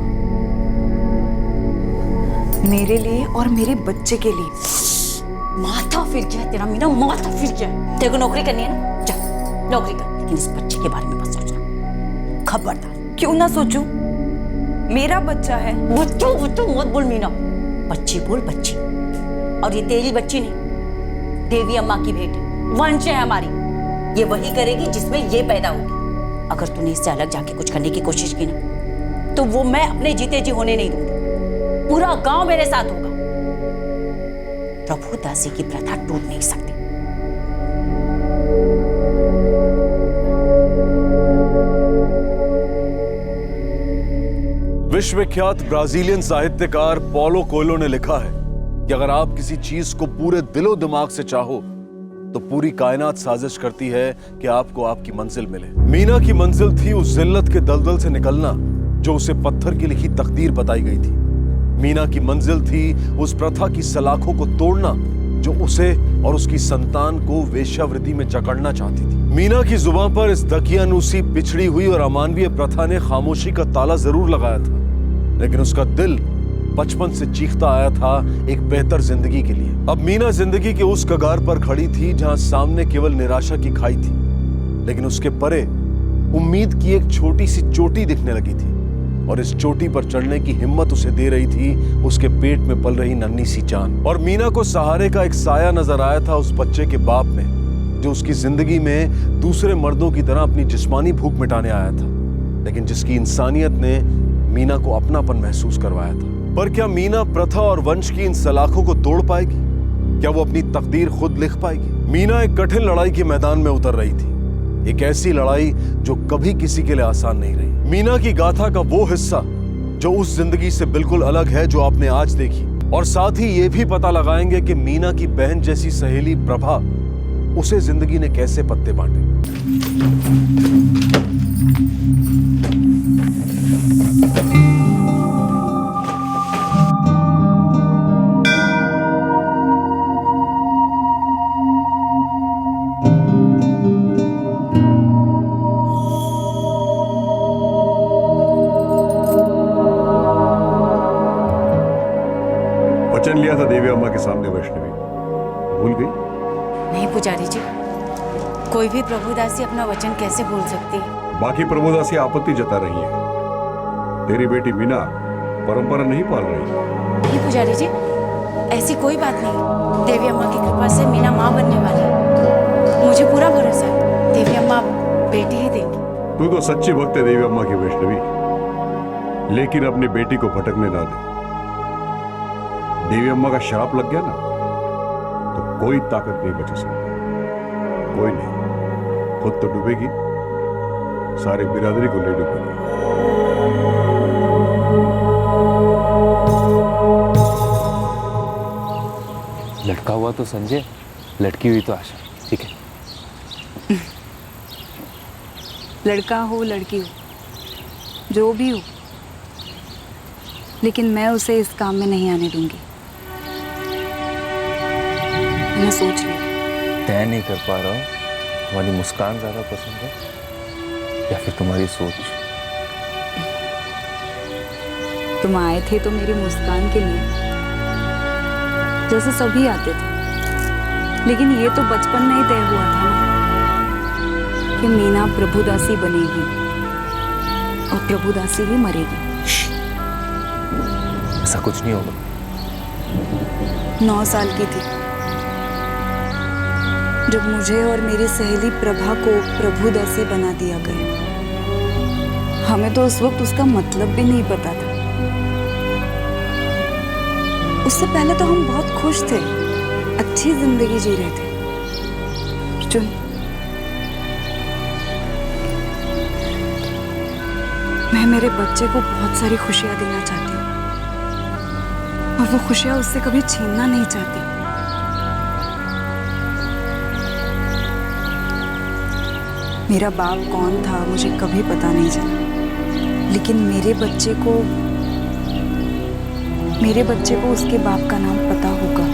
मेरे लिए और मेरे बच्चे के लिए। माथा फिर गया तेरा मीना, माथा फिर गया। तेरे को नौकरी करनी है ना, जा नौकरी कर, लेकिन इस बच्चे के बारे में मत सोचना, खबरदार। क्यों ना सोचूं? मेरा बच्चा है। बच्चों मत बोल मीना, बच्ची बोल, बच्ची। और ये तेरी बच्ची नहीं, देवी अम्मा की भेंट है, वंश है हमारी। ये वही करेगी जिसमें ये पैदा होगी। अगर तूने इससे अलग जाके कुछ करने की कोशिश की ना, तो वो मैं अपने जीते जी होने नहीं दूंगी। पूरा गांव मेरे साथ होगा। प्रभु दासी की प्रथा टूट नहीं सकती। विश्वविख्यात ब्राजीलियन साहित्यकार पौलो कोएल्हो ने लिखा है कि अगर आप किसी चीज को पूरे दिलो दिमाग से चाहो तो पूरी कायनात साजिश करती है कि आपको आपकी मंजिल मिले। मीना की मंजिल थी उस जिल्लत के दलदल से निकलना जो उसे पत्थर की लिखी तकदीर बताई गई थी। मीना की मंजिल थी उस प्रथा की सलाखों को तोड़ना जो उसे और उसकी संतान को वेश्यावृत्ति में जकड़ना चाहती थी। मीना की जुबान पर इस दकियानूसी पिछड़ी हुई और अमानवीय प्रथा ने खामोशी का ताला जरूर लगाया था, लेकिन उसका दिल बचपन से चीखता आया था एक बेहतर जिंदगी के लिए। अब मीना जिंदगी के उस कगार पर खड़ी थी जहां सामने केवल निराशा की खाई थी, लेकिन उसके परे उम्मीद की एक छोटी सी चोटी दिखने लगी थी। और इस चोटी पर चढ़ने की हिम्मत उसे दे रही थी उसके पेट में पल रही नन्ही सी जान। और मीना को सहारे का एक साया नजर आया था उस बच्चे के बाप में, जो उसकी जिंदगी में दूसरे मर्दों की तरह अपनी जिस्मानी भूख मिटाने आया था, लेकिन जिसकी इंसानियत ने मीना को अपनापन महसूस करवाया था। पर क्या मीना प्रथा और वंश की इन सलाखों को तोड़ पाएगी? क्या वो अपनी तकदीर खुद लिख पाएगी? मीना एक कठिन लड़ाई के मैदान में उतर रही थी, एक ऐसी लड़ाई जो कभी किसी के लिए आसान नहीं रही। मीना की गाथा का वो हिस्सा जो उस जिंदगी से बिल्कुल अलग है जो आपने आज देखी, और साथ ही ये भी पता लगाएंगे कि मीना की बहन जैसी सहेली प्रभा, उसे जिंदगी ने कैसे पत्ते बांटे। वचन लिया था देवी अम्मा के सामने वैष्णवी, भूल गई? नहीं पुजारी जी, कोई भी प्रभुदासी अपना वचन कैसे भूल सकती है? बाकी प्रभुदासी आपत्ति जता रही है। तेरी बेटी मीना परंपरा नहीं पाल रही। नहीं पुजारी जी, ऐसी कोई बात नहीं। देवी अम्मा की कृपा से मीना माँ बनने वाली है। मुझे पूरा भरोसा है, देवी अम्मा बेटी ही देंगी। तू तो सच्ची भक्त है देवी अम्मा की वैष्णवी, लेकिन अपनी बेटी को भटकने ना दे। देवी अम्मा का श्राप लग गया ना, तो कोई ताकत नहीं बचा सकती। कोई नहीं, खुद तो डूबेगी, सारी बिरादरी को ले डूबेगी। लटका हुआ तो संजय, लटकी हुई तो आशा। ठीक है, लड़का हो लड़की हो, जो भी हो, लेकिन मैं उसे इस काम में नहीं आने दूंगी। मैंने सोच लिया। तय नहीं कर पा रहा हूँ, हमारी मुस्कान ज्यादा पसंद है या फिर तुम्हारी सोच? तुम आए थे तो मेरी मुस्कान के लिए, जैसे सभी आते थे, लेकिन ये तो बचपन में ही तय हुआ था ना कि मीना प्रभुदासी बनेगी और प्रभुदासी ही मरेगी। ऐसा कुछ नहीं होगा। 9 साल की थी जब मुझे और मेरी सहेली प्रभा को प्रभुदासी बना दिया गया। हमें तो उस वक्त उसका मतलब भी नहीं पता था। उससे पहले तो हम बहुत खुश थे, अच्छी जिंदगी जी रहे थे। अर्जुन, मैं मेरे बच्चे को बहुत सारी खुशियां देना चाहती हूँ और वो खुशियां उससे कभी छीनना नहीं चाहती। मेरा बाप कौन था मुझे कभी पता नहीं चला, लेकिन मेरे बच्चे को उसके बाप का नाम पता होगा।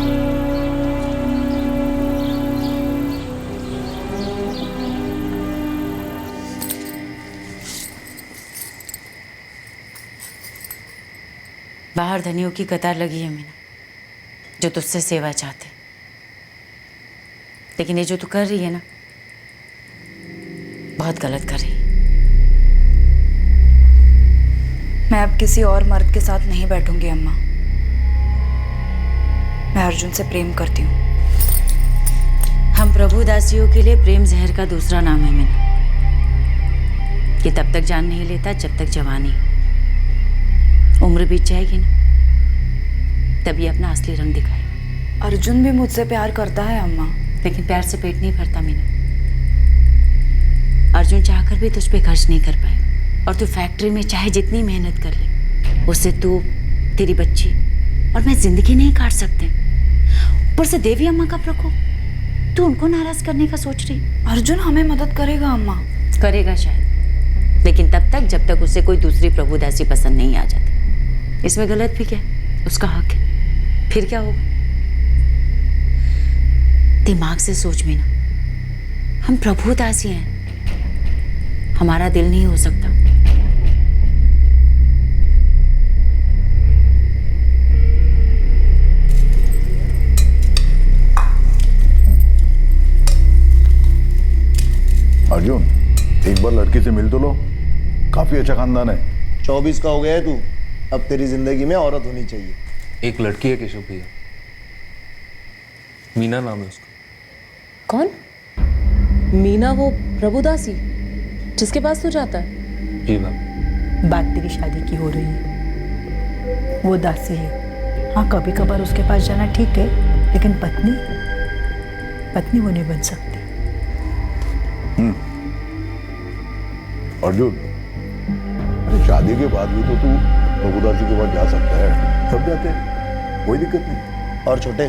बाहर धनियों की कतार लगी है मीना, जो तुझसे सेवा चाहते, लेकिन ये जो तू कर रही है ना, बहुत गलत कर रही है। मैं अब किसी और मर्द के साथ नहीं बैठूंगी अम्मा। मैं अर्जुन से प्रेम करती हूँ। हम प्रभुदासियों के लिए प्रेम जहर का दूसरा नाम है मीना, कि तब तक जान नहीं लेता जब तक जवानी। उम्र बीत जाएगी ना, तभी अपना असली रंग दिखाएगा। अर्जुन भी मुझसे प्यार करता है अम्मा, लेकिन प्यार से पेट नहीं भरता मीना। अर्जुन चाहकर भी तुझ पे खर्च नहीं कर पाएगा, और तू फैक्ट्री में चाहे जितनी मेहनत कर ले, उससे तू, तेरी बच्ची और मैं जिंदगी नहीं काट सकते। ऊपर से देवी अम्मा का प्रकोप, तू उनको नाराज करने का सोच रही। अर्जुन हमें मदद करेगा अम्मा। करेगा शायद, लेकिन तब तक जब तक उसे कोई दूसरी प्रभुदासी पसंद नहीं आ जाती। इसमें गलत भी क्या है, उसका हक है। फिर क्या होगा? दिमाग से सोच मीना, हम प्रभुदासी हैं, हमारा दिल नहीं हो सकता। अर्जुन, एक बार लड़की से मिल तो लो, काफी अच्छा खानदान है। 24 का हो गया है तू, अब तेरी जिंदगी में औरत होनी चाहिए। एक लड़की है केशव भैया, मीना नाम है उसका। कौन? मीना, वो प्रभुदासी जिसके पास तू जाता है? जी बाप। बात तेरी शादी की हो रही है, वो दासी है। हाँ, कभी कभार उसके पास जाना ठीक है, लेकिन पत्नी वो नहीं बन सकती। अर्जुन, शादी के बाद भी तो तू प्रभुदासी के पास जा सकता है, सब जाते हैं, कोई दिक्कत नहीं। और छोटे,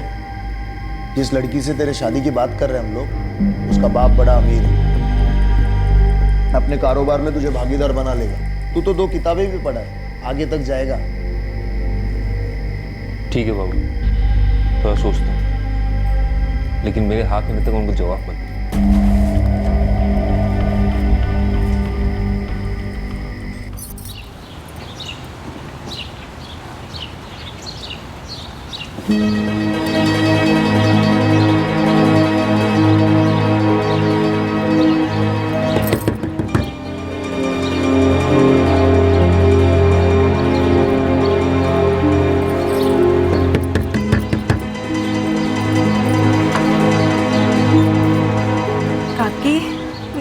जिस लड़की से तेरे शादी की बात कर रहे हैं हम लोग, उसका बाप बड़ा अमीर है, अपने कारोबार में तुझे भागीदार बना लेगा। तू तो 2 किताबें भी पढ़ा है, आगे तक जाएगा। ठीक है बाबू, थोड़ा सोचता हूँ, लेकिन मेरे हाथ में तक उनको जवाब मत दे।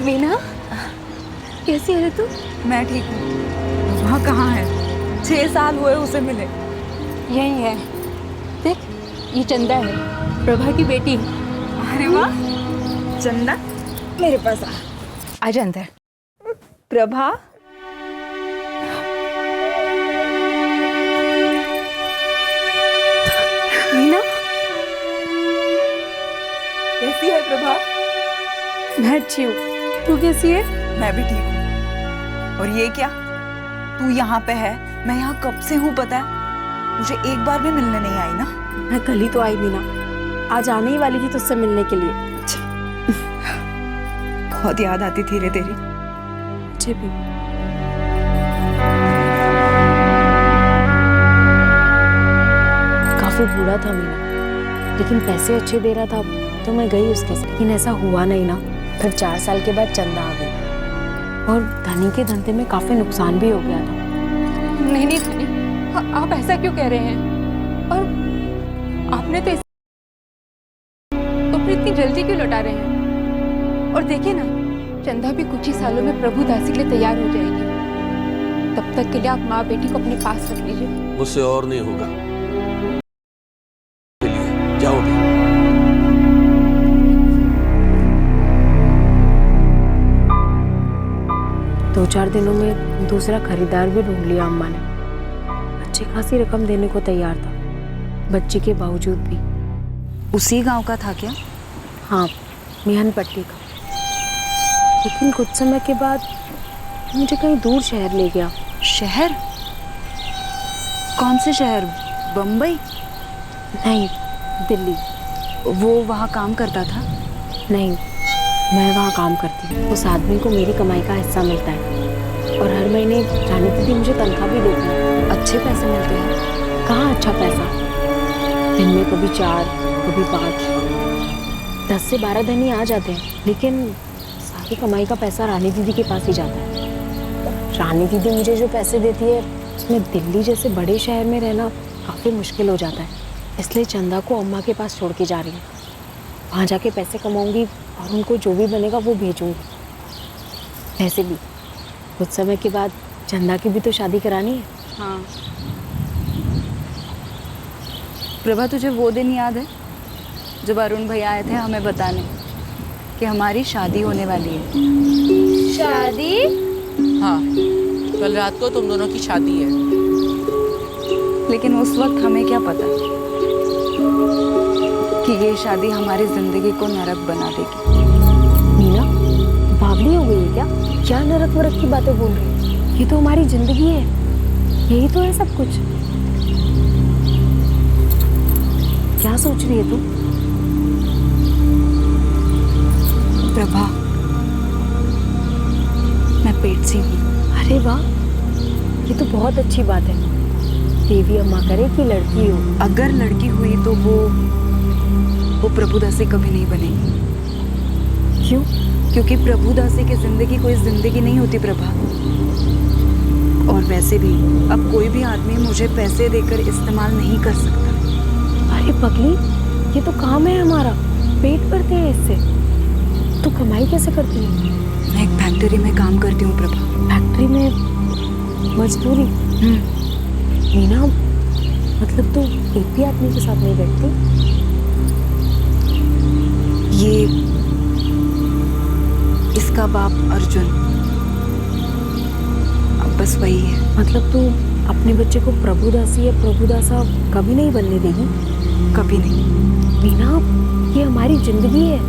मीना, कैसी है तू? मैं ठीक हूँ। वहाँ कहाँ है? 6 साल हुए उसे मिले। यही है, देख ये चंदा है, प्रभा की बेटी। अरे वाह, चंदा मेरे पास आजा अंदर। प्रभा, मीना कैसी है प्रभा? मैं अच्छी हूँ, तू कैसी है? मैं भी ठीक हूँ। और ये क्या, तू यहाँ पे है? मैं यहाँ कब से हूँ पता है? मुझे एक बार भी मिलने नहीं आई ना? मैं कल ही तो आई मीना, आज आने ही वाली थी तुझसे मिलने के लिए। बहुत याद आती थी रे तेरी। मुझे भी। काफी बूढ़ा था मीना, लेकिन पैसे अच्छे दे रहा था, तो मैं गई उसके साथ। लेकिन ऐसा हुआ नहीं ना, फिर 4 साल के बाद चंदा आ गई और धनी के धंधे में काफी नुकसान भी हो गया था। नहीं नहीं धनी, आप ऐसा क्यों कह रहे हैं? और आपने तो फिर इतनी जल्दी क्यों लौटा रहे हैं? और देखिए ना, चंदा भी कुछ ही सालों में प्रभु दासी के लिए तैयार हो जाएगी। तब तक के लिए आप माँ बेटी को अपने पास रख लीजिए। मुझसे और नहीं होगा, जाओ। 2-4 दिनों में दूसरा खरीदार भी ढूंढ लिया अम्मा ने। अच्छी खासी रकम देने को तैयार था, बच्ची के बावजूद भी। उसी गांव का था क्या? हाँ, मिहन पट्टी का। लेकिन कुछ समय के बाद मुझे कहीं दूर शहर ले गया। शहर? कौन से शहर? बम्बई? नहीं, दिल्ली। वो वहाँ काम करता था? नहीं, मैं वहाँ काम करती हूँ। उस आदमी को मेरी कमाई का हिस्सा मिलता है और हर महीने जाने के दिन मुझे तनख्वाह भी देती है। अच्छे पैसे मिलते हैं? कहाँ अच्छा पैसा, दिन में कभी 4, कभी 5, 10 से 12 धनी आ जाते हैं, लेकिन सारी कमाई का पैसा रानी दीदी के पास ही जाता है। रानी दीदी मुझे जो पैसे देती है, उसमें दिल्ली जैसे बड़े शहर में रहना काफ़ी मुश्किल हो जाता है। इसलिए चंदा को अम्मा के पास छोड़ के जा रही हूँ। वहाँ जाके पैसे कमाऊंगी और उनको जो भी बनेगा वो भेजूंगी। वैसे भी कुछ समय के बाद चंदा की भी तो शादी करानी है। हाँ। प्रभा, तुझे वो दिन याद है जब अरुण भैया आए थे हमें बताने कि हमारी शादी होने वाली है? शादी? हाँ, कल रात को तुम दोनों की शादी है। लेकिन उस वक्त हमें क्या पता कि ये शादी हमारी जिंदगी को नरक बना देगी। मीना, बावली हो गई है क्या? क्या नरक वरक की बातें बोल रही है? ये तो हमारी जिंदगी है, यही तो है सब कुछ। क्या सोच रही है तू? प्रभा, मैं पेट से हूँ। अरे वाह, ये तो बहुत अच्छी बात है। देवी अम्मा करे कि लड़की हो। अगर लड़की हुई तो वो प्रभुदासी कभी नहीं बनेगी। क्यों? क्योंकि प्रभुदासी की जिंदगी कोई जिंदगी नहीं होती प्रभा। और वैसे भी अब कोई भी आदमी मुझे पैसे देकर इस्तेमाल नहीं कर सकता। अरे पगली, ये तो काम है हमारा, पेट भरते हैं इससे। तू कमाई कैसे करती है? मैं एक फैक्ट्री में काम करती हूँ प्रभा। फैक्ट्री में मजदूरी? मीना, मतलब तू एक भी आदमी के साथ नहीं बैठती? ये इसका बाप अर्जुन, अब बस वही है। मतलब तू अपने बच्चे को प्रभुदासी या प्रभुदासा कभी नहीं बनने देगी? कभी नहीं। मीना, ये हमारी जिंदगी है।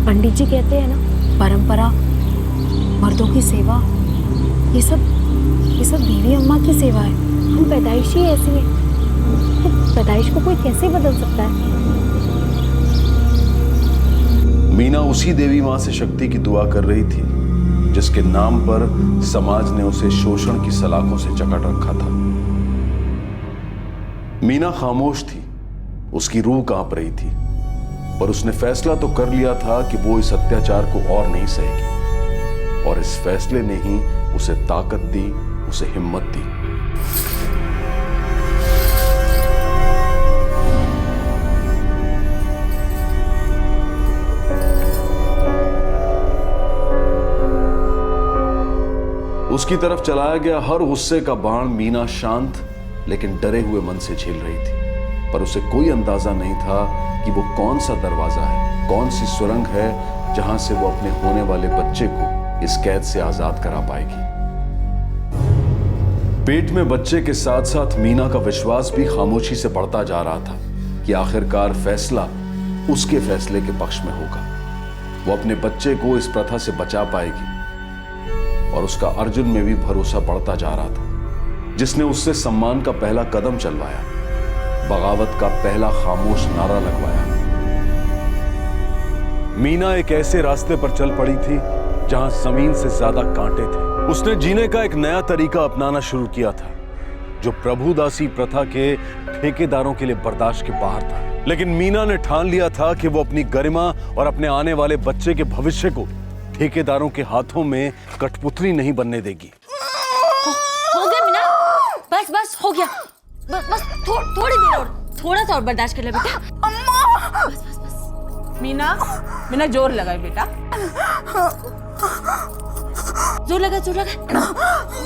पंडित जी कहते हैं ना, परंपरा, मर्दों की सेवा, ये सब देवी अम्मा की सेवा है। हम पैदाइश ही ऐसी है, तो पैदाइश को कोई कैसे बदल सकता है? मीना उसी देवी मां से शक्ति की दुआ कर रही थी जिसके नाम पर समाज ने उसे शोषण की सलाखों से जकड़ रखा था। मीना खामोश थी, उसकी रूह कांप रही थी, पर उसने फैसला तो कर लिया था कि वो इस अत्याचार को और नहीं सहेगी, और इस फैसले ने ही उसे ताकत दी, उसे हिम्मत दी। उसकी तरफ चलाया गया हर गुस्से का बाण मीना शांत लेकिन डरे हुए मन से झेल रही थी, पर उसे कोई अंदाजा नहीं था कि वो कौन सा दरवाजा है, कौन सी सुरंग है जहां से वो अपने होने वाले बच्चे को इस कैद से आजाद करा पाएगी। पेट में बच्चे के साथ साथ मीना का विश्वास भी खामोशी से बढ़ता जा रहा था कि आखिरकार फैसला उसके फैसले के पक्ष में होगा। वो अपने बच्चे को इस प्रथा से बचा पाएगी, और उसका अर्जुन में भी भरोसा बढ़ता जा रहा था, जिसने उससे सम्मान का पहला कदम चलवाया, बगावत का पहला खामोश नारा लगवाया। मीना एक ऐसे रास्ते पर चल पड़ी थी जहां जमीन से ज्यादा कांटे थे। उसने जीने का एक नया तरीका अपनाना शुरू किया था, जो प्रभुदासी प्रथा के ठेकेदारों के लिए बर्दाश्त के बाहर था। लेकिन मीना ने ठान लिया था कि वो अपनी गरिमा और अपने आने वाले बच्चे के भविष्य को ठेकेदारों के हाथों में कठपुतली नहीं बनने देगी। हो गया मीना, बस बस हो गया, बस थोड़ी देर और, थोड़ा सा और बर्दाश्त कर ले बेटा। अम्मा, बस बस बस। मीना जोर लगाए बेटा, जोर लगा हो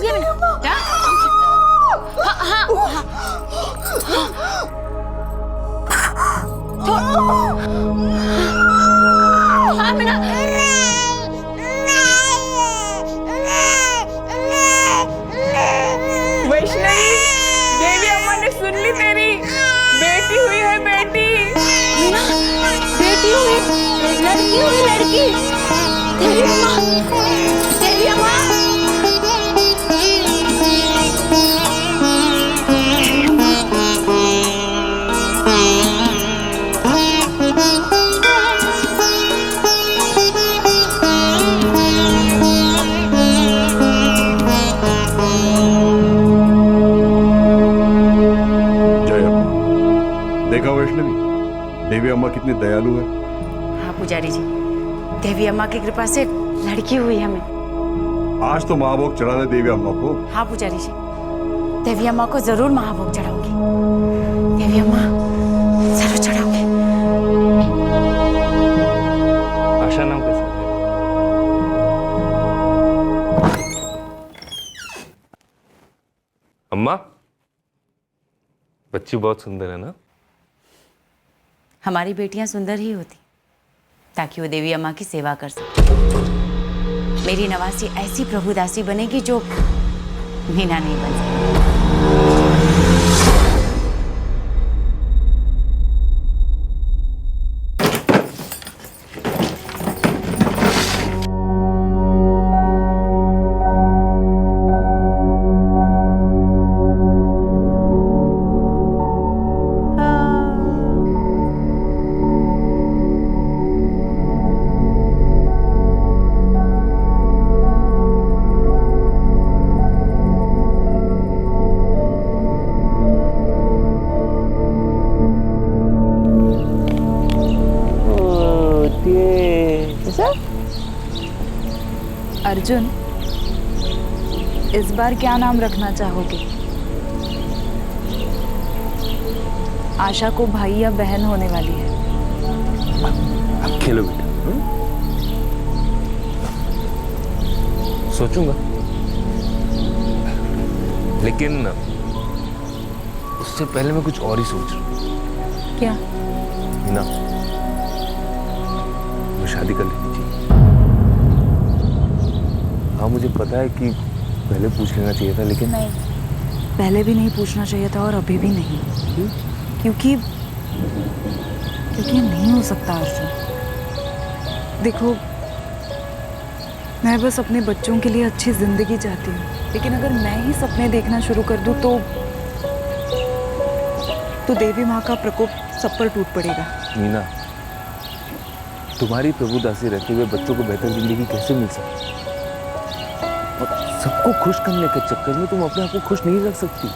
गया बेटा। हाँ हाँ हाँ मीना। वैष्णवी, देवी अम्मा ने सुन ली, तेरी बेटी हुई है, बेटी। मीना, बेटी हुई, लड़की हुई, लड़की। देवी अम्मा, देवी अम्मा। देखा वैष्णवी, देवी अम्मा कितनी दयालु है। हाँ पुजारी जी, देवी अम्मा की कृपा से लड़की हुई हमें। आज तो महाभोग चढ़ा दे देवी अम्मा को। हाँ पुजारी जी, देवी अम्मा को जरूर महाभोग चढ़ाऊंगी। देवी अम्मा जरूर चढ़ाऊंगी। आशा नाम कैसा है? अम्मा, बच्ची बहुत सुंदर है ना? हमारी बेटियां सुंदर ही होती ताकि वो देवी अम्मा की सेवा कर सके। मेरी नवासी ऐसी प्रभुदासी बनेगी जो मीना नहीं बन सकती। अर्जुन, इस बार क्या नाम रखना चाहोगे? आशा को भाई या बहन होने वाली है। अब खेलो बेटा। सोचूंगा, लेकिन उससे पहले मैं कुछ और ही सोच रहा हूँ। क्या? ना, मैं शादी कर लेनी चाहिए। हाँ, मुझे पता है कि पहले पूछ लेना चाहिए था, लेकिन नहीं, पहले भी नहीं पूछना चाहिए था और अभी भी नहीं। क्योंकि ये नहीं हो सकता अर्जुन। देखो, मैं बस अपने बच्चों के लिए अच्छी जिंदगी चाहती हूँ, लेकिन अगर मैं ही सपने देखना शुरू कर दूँ तो देवी माँ का प्रकोप सब पर टूट पड़ेगा। मीना, तुम्हारी प्रभु दासी रहते हुए बच्चों को बेहतर जिंदगी कैसे मिल सकती? और सबको खुश करने के चक्कर में तुम अपने आप को खुश नहीं रख सकती।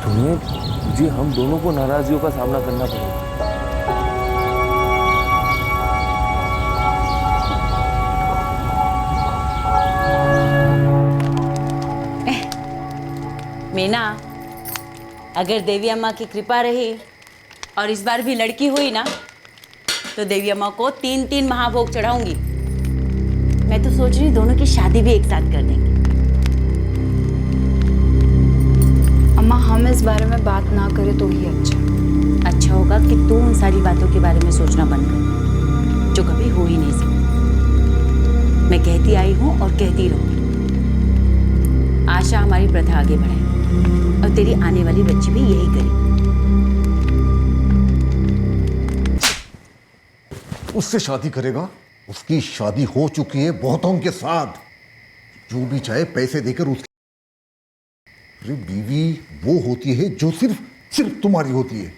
तुम्हें जी हम दोनों को नाराजगियों का सामना करना पड़ेगा। मीना, अगर देवी अम्मा की कृपा रही और इस बार भी लड़की हुई ना, तो देवी अम्मा को 3-3 महाभोग चढ़ाऊंगी। मैं तो सोच रही दोनों की शादी भी एक साथ कर देंगे। अम्मा, हम इस बारे में बात ना करें तो ही अच्छा होगा कि तू उन सारी बातों के बारे में सोचना बंद कर जो कभी हो ही नहीं सकती। मैं कहती आई हूँ और कहती रहूंगी, आशा हमारी प्रथा आगे बढ़ाए और तेरी आने वाली बच्ची भी यही करेगी। उससे शादी करेगा? उसकी शादी हो चुकी है बहुतों के साथ। जो भी चाहे पैसे देकर उसकी। अरे बीवी वो होती है जो सिर्फ तुम्हारी होती है,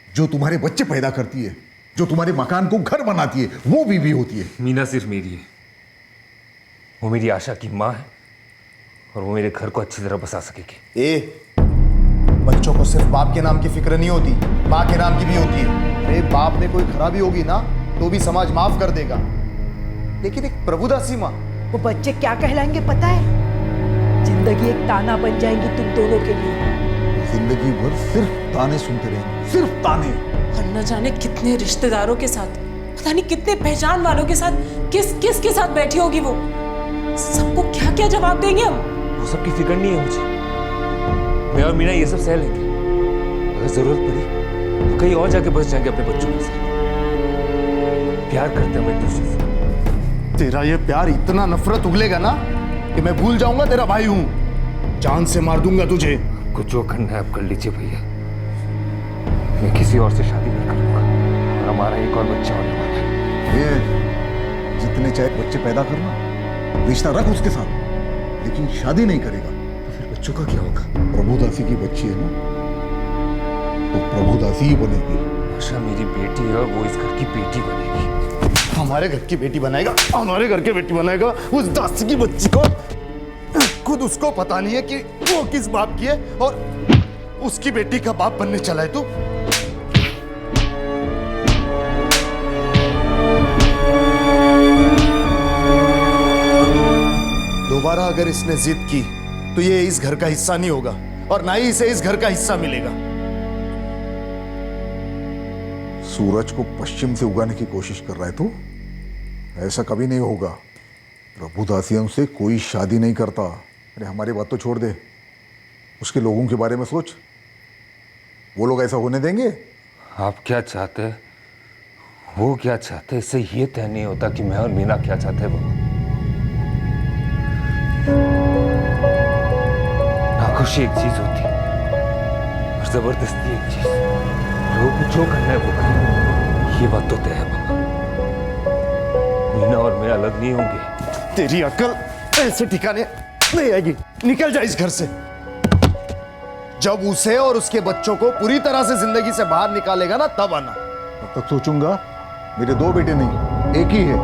जो तुम्हारे बच्चे पैदा करती है, जो तुम्हारे मकान को घर बनाती है, वो बीवी होती है। मीना सिर्फ मेरी है, वो मेरी आशा की माँ है और वो मेरे घर को अच्छी तरह बसा सकेगी। बच्चों को सिर्फ बाप के नाम की फिक्र नहीं होती, माँ के नाम की भी होती है। अरे बाप में कोई खराबी होगी ना तो भी समाज माफ कर देगा, लेकिन एक प्रभुदासी माँ, वो बच्चे क्या कहलाएंगे पता है? जिंदगी एक ताना बन जाएगी तुम दोनों के लिए। जिंदगी भर सिर्फ ताने सुनते रहेंगे, सिर्फ ताने। और न जाने कितने रिश्तेदारों के साथ, पता नहीं कितने पहचान वालों के साथ, किस के साथ बैठी होगी वो। सबको क्या क्या जवाब देंगे हम? वो सबकी फिक्र नहीं है मुझे। मैं और मीना ये सब सह लेंगे। अगर जरूरत पड़ी तो कहीं और जाके बस जाएंगे अपने बच्चों के साथ। प्यार करते हैं मैं दूसरे से। तेरा ये प्यार इतना नफरत उगलेगा ना कि मैं भूल जाऊंगा तेरा भाई हूं, जान से मार दूंगा तुझे। कुछ जो करना है आप कर लीजिए भैया, मैं किसी और से शादी नहीं करूंगा और हमारा एक और बच्चा होने वाला है। ये जितने चाहे बच्चे पैदा करना, रिश्ता रख उसके साथ, लेकिन शादी नहीं करेगा। तो फिर बच्चों का क्या होगा? प्रभुदासी की बच्ची है ना, तो प्रभुदासी ही बनेगी। आशा मेरी बेटी है और वो इस घर की बेटी बनेगी। हमारे घर की बेटी बनाएगा, हमारे घर की बेटी बनाएगा उस दासी की बच्ची को। खुद उसको पता नहीं है कि वो किस बाप की है और उसकी बेटी का बाप बनने चला है तू। दोबारा अगर इसने जिद की तो ये इस घर का हिस्सा नहीं होगा और ना ही इसे इस घर का हिस्सा मिलेगा। सूरज को पश्चिम से उगाने की कोशिश कर रहा है तू? ऐसा कभी नहीं होगा। प्रभुदासियों से कोई शादी नहीं करता। अरे हमारी बात तो छोड़ दे, उसके लोगों के बारे में सोच। वो लोग ऐसा होने देंगे? आप क्या चाहते हैं, वो क्या चाहते हैं, इससे ये तय नहीं होता कि मैं और मीना क्या चाहते हैं। नाखुशी एक चीज होती है और जबरदस्ती एक चीज। लोग जो करना है वो करें, ये बात तो तय है बाबा। मीना और मैं अलग नहीं होंगे। तेरी अकल ऐसे ठिकाने नहीं आएगी। निकल जा इस घर से। जब उसे और उसके बच्चों को पूरी तरह से जिंदगी से बाहर निकालेगा ना, तब आना। तब तक सोचूंगा। मेरे दो बेटे नहीं, एक ही है।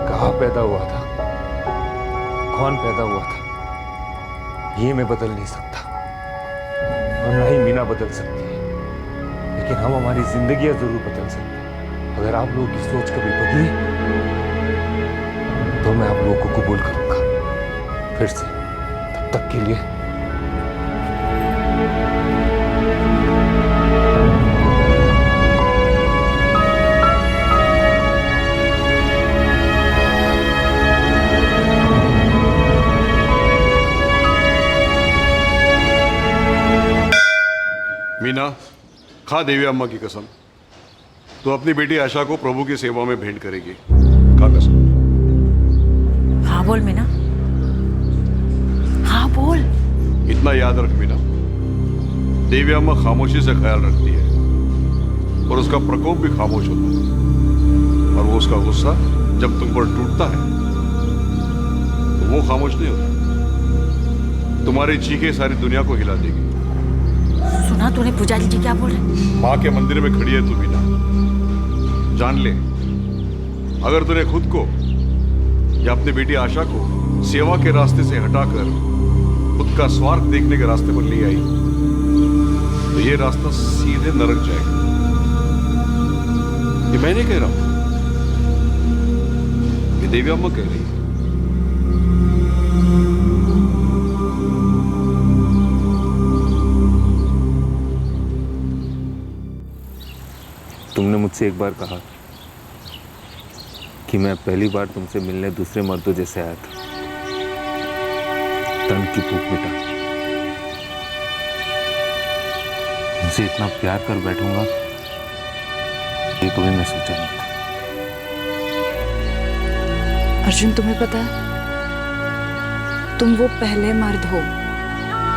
कहाँ पैदा हुआ था, कौन पैदा हुआ था, ये मैं बदल नहीं सकता और ना ही मीना बदल सकती है, लेकिन हम हमारी जिंदगियां जरूर बदल सकते हैं। अगर आप लोगों की सोच कभी बदली तो मैं आप लोगों को कबूल करूंगा फिर से। तब तक के लिए मीना, खा देवी अम्मा की कसम, तो अपनी बेटी आशा को प्रभु की सेवा में भेंट करेगी। खा कसम। हाँ बोल मीना, हाँ बोल। इतना याद रख मीना, देवी अम्मा खामोशी से ख्याल रखती है और उसका प्रकोप भी खामोश होता है, और वो उसका गुस्सा जब तुम पर टूटता है तो वो खामोश नहीं होता, तुम्हारी चीखें सारी दुनिया को हिला देगी। सुना तूने पुजारी जी क्या बोल रहे? माँ के मंदिर में खड़ी है तू मीना, जान ले, अगर तूने खुद को या अपनी बेटी आशा को सेवा के रास्ते से हटाकर खुद का स्वार्थ देखने के रास्ते पर ले आई तो ये रास्ता सीधे नरक जाएगा। ये मैं नहीं कह रहा हूं, ये देवी अम्मा कह रही है। तुमने मुझसे एक बार कहा कि मैं पहली बार तुमसे मिलने दूसरे मर्दों जैसे आया था, तन की भूख मिटा। तुमसे इतना प्यार कर बैठूंगा ये कभी मैं सोचा नहीं था। अर्जुन, तुम्हें पता है, तुम वो पहले मर्द हो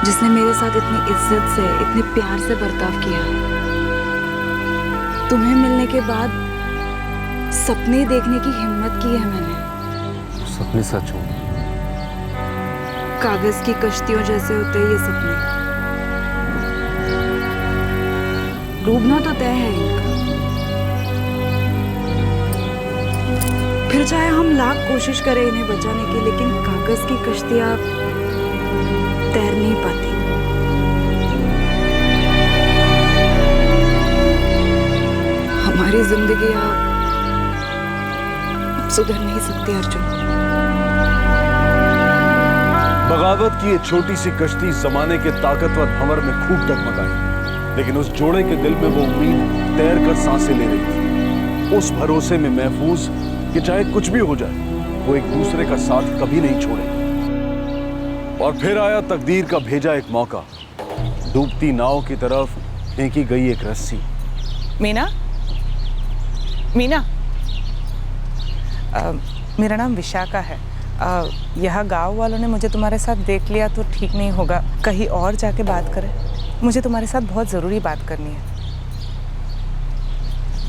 जिसने मेरे साथ इतनी इज्जत से, इतने प्यार से बर्ताव किया। तुम्हें मिलने के बाद सपने देखने की हिम्मत की है मैंने। सपने सच हो, कागज की कश्तियों जैसे होते हैं ये सपने। डूबना तो तय है इनका, फिर चाहे हम लाख कोशिश करें इन्हें बचाने की, लेकिन कागज की कश्तियां तैर नहीं पाती। हमारी जिंदगी अब सुधर नहीं सकती अर्जुन। बगावत की ये छोटी सी कश्ती जमाने के ताकतवर भंवर में खूब डगमगाई, लेकिन उस जोड़े के दिल में वो उम्मीद तैर कर सांसें ले रही थी, उस भरोसे में महफूज कि चाहे कुछ भी हो जाए वो एक दूसरे का साथ कभी नहीं छोड़ेंगे। और फिर आया तकदीर का भेजा एक मौका, डूबती नाव की तरफ फेंकी गई एक रस्सी। मीना, मीना, मेरा नाम विशाखा है। यह गांव वालों ने मुझे तुम्हारे साथ देख लिया तो ठीक नहीं होगा, कहीं और जाके बात करें। मुझे तुम्हारे साथ बहुत ज़रूरी बात करनी है।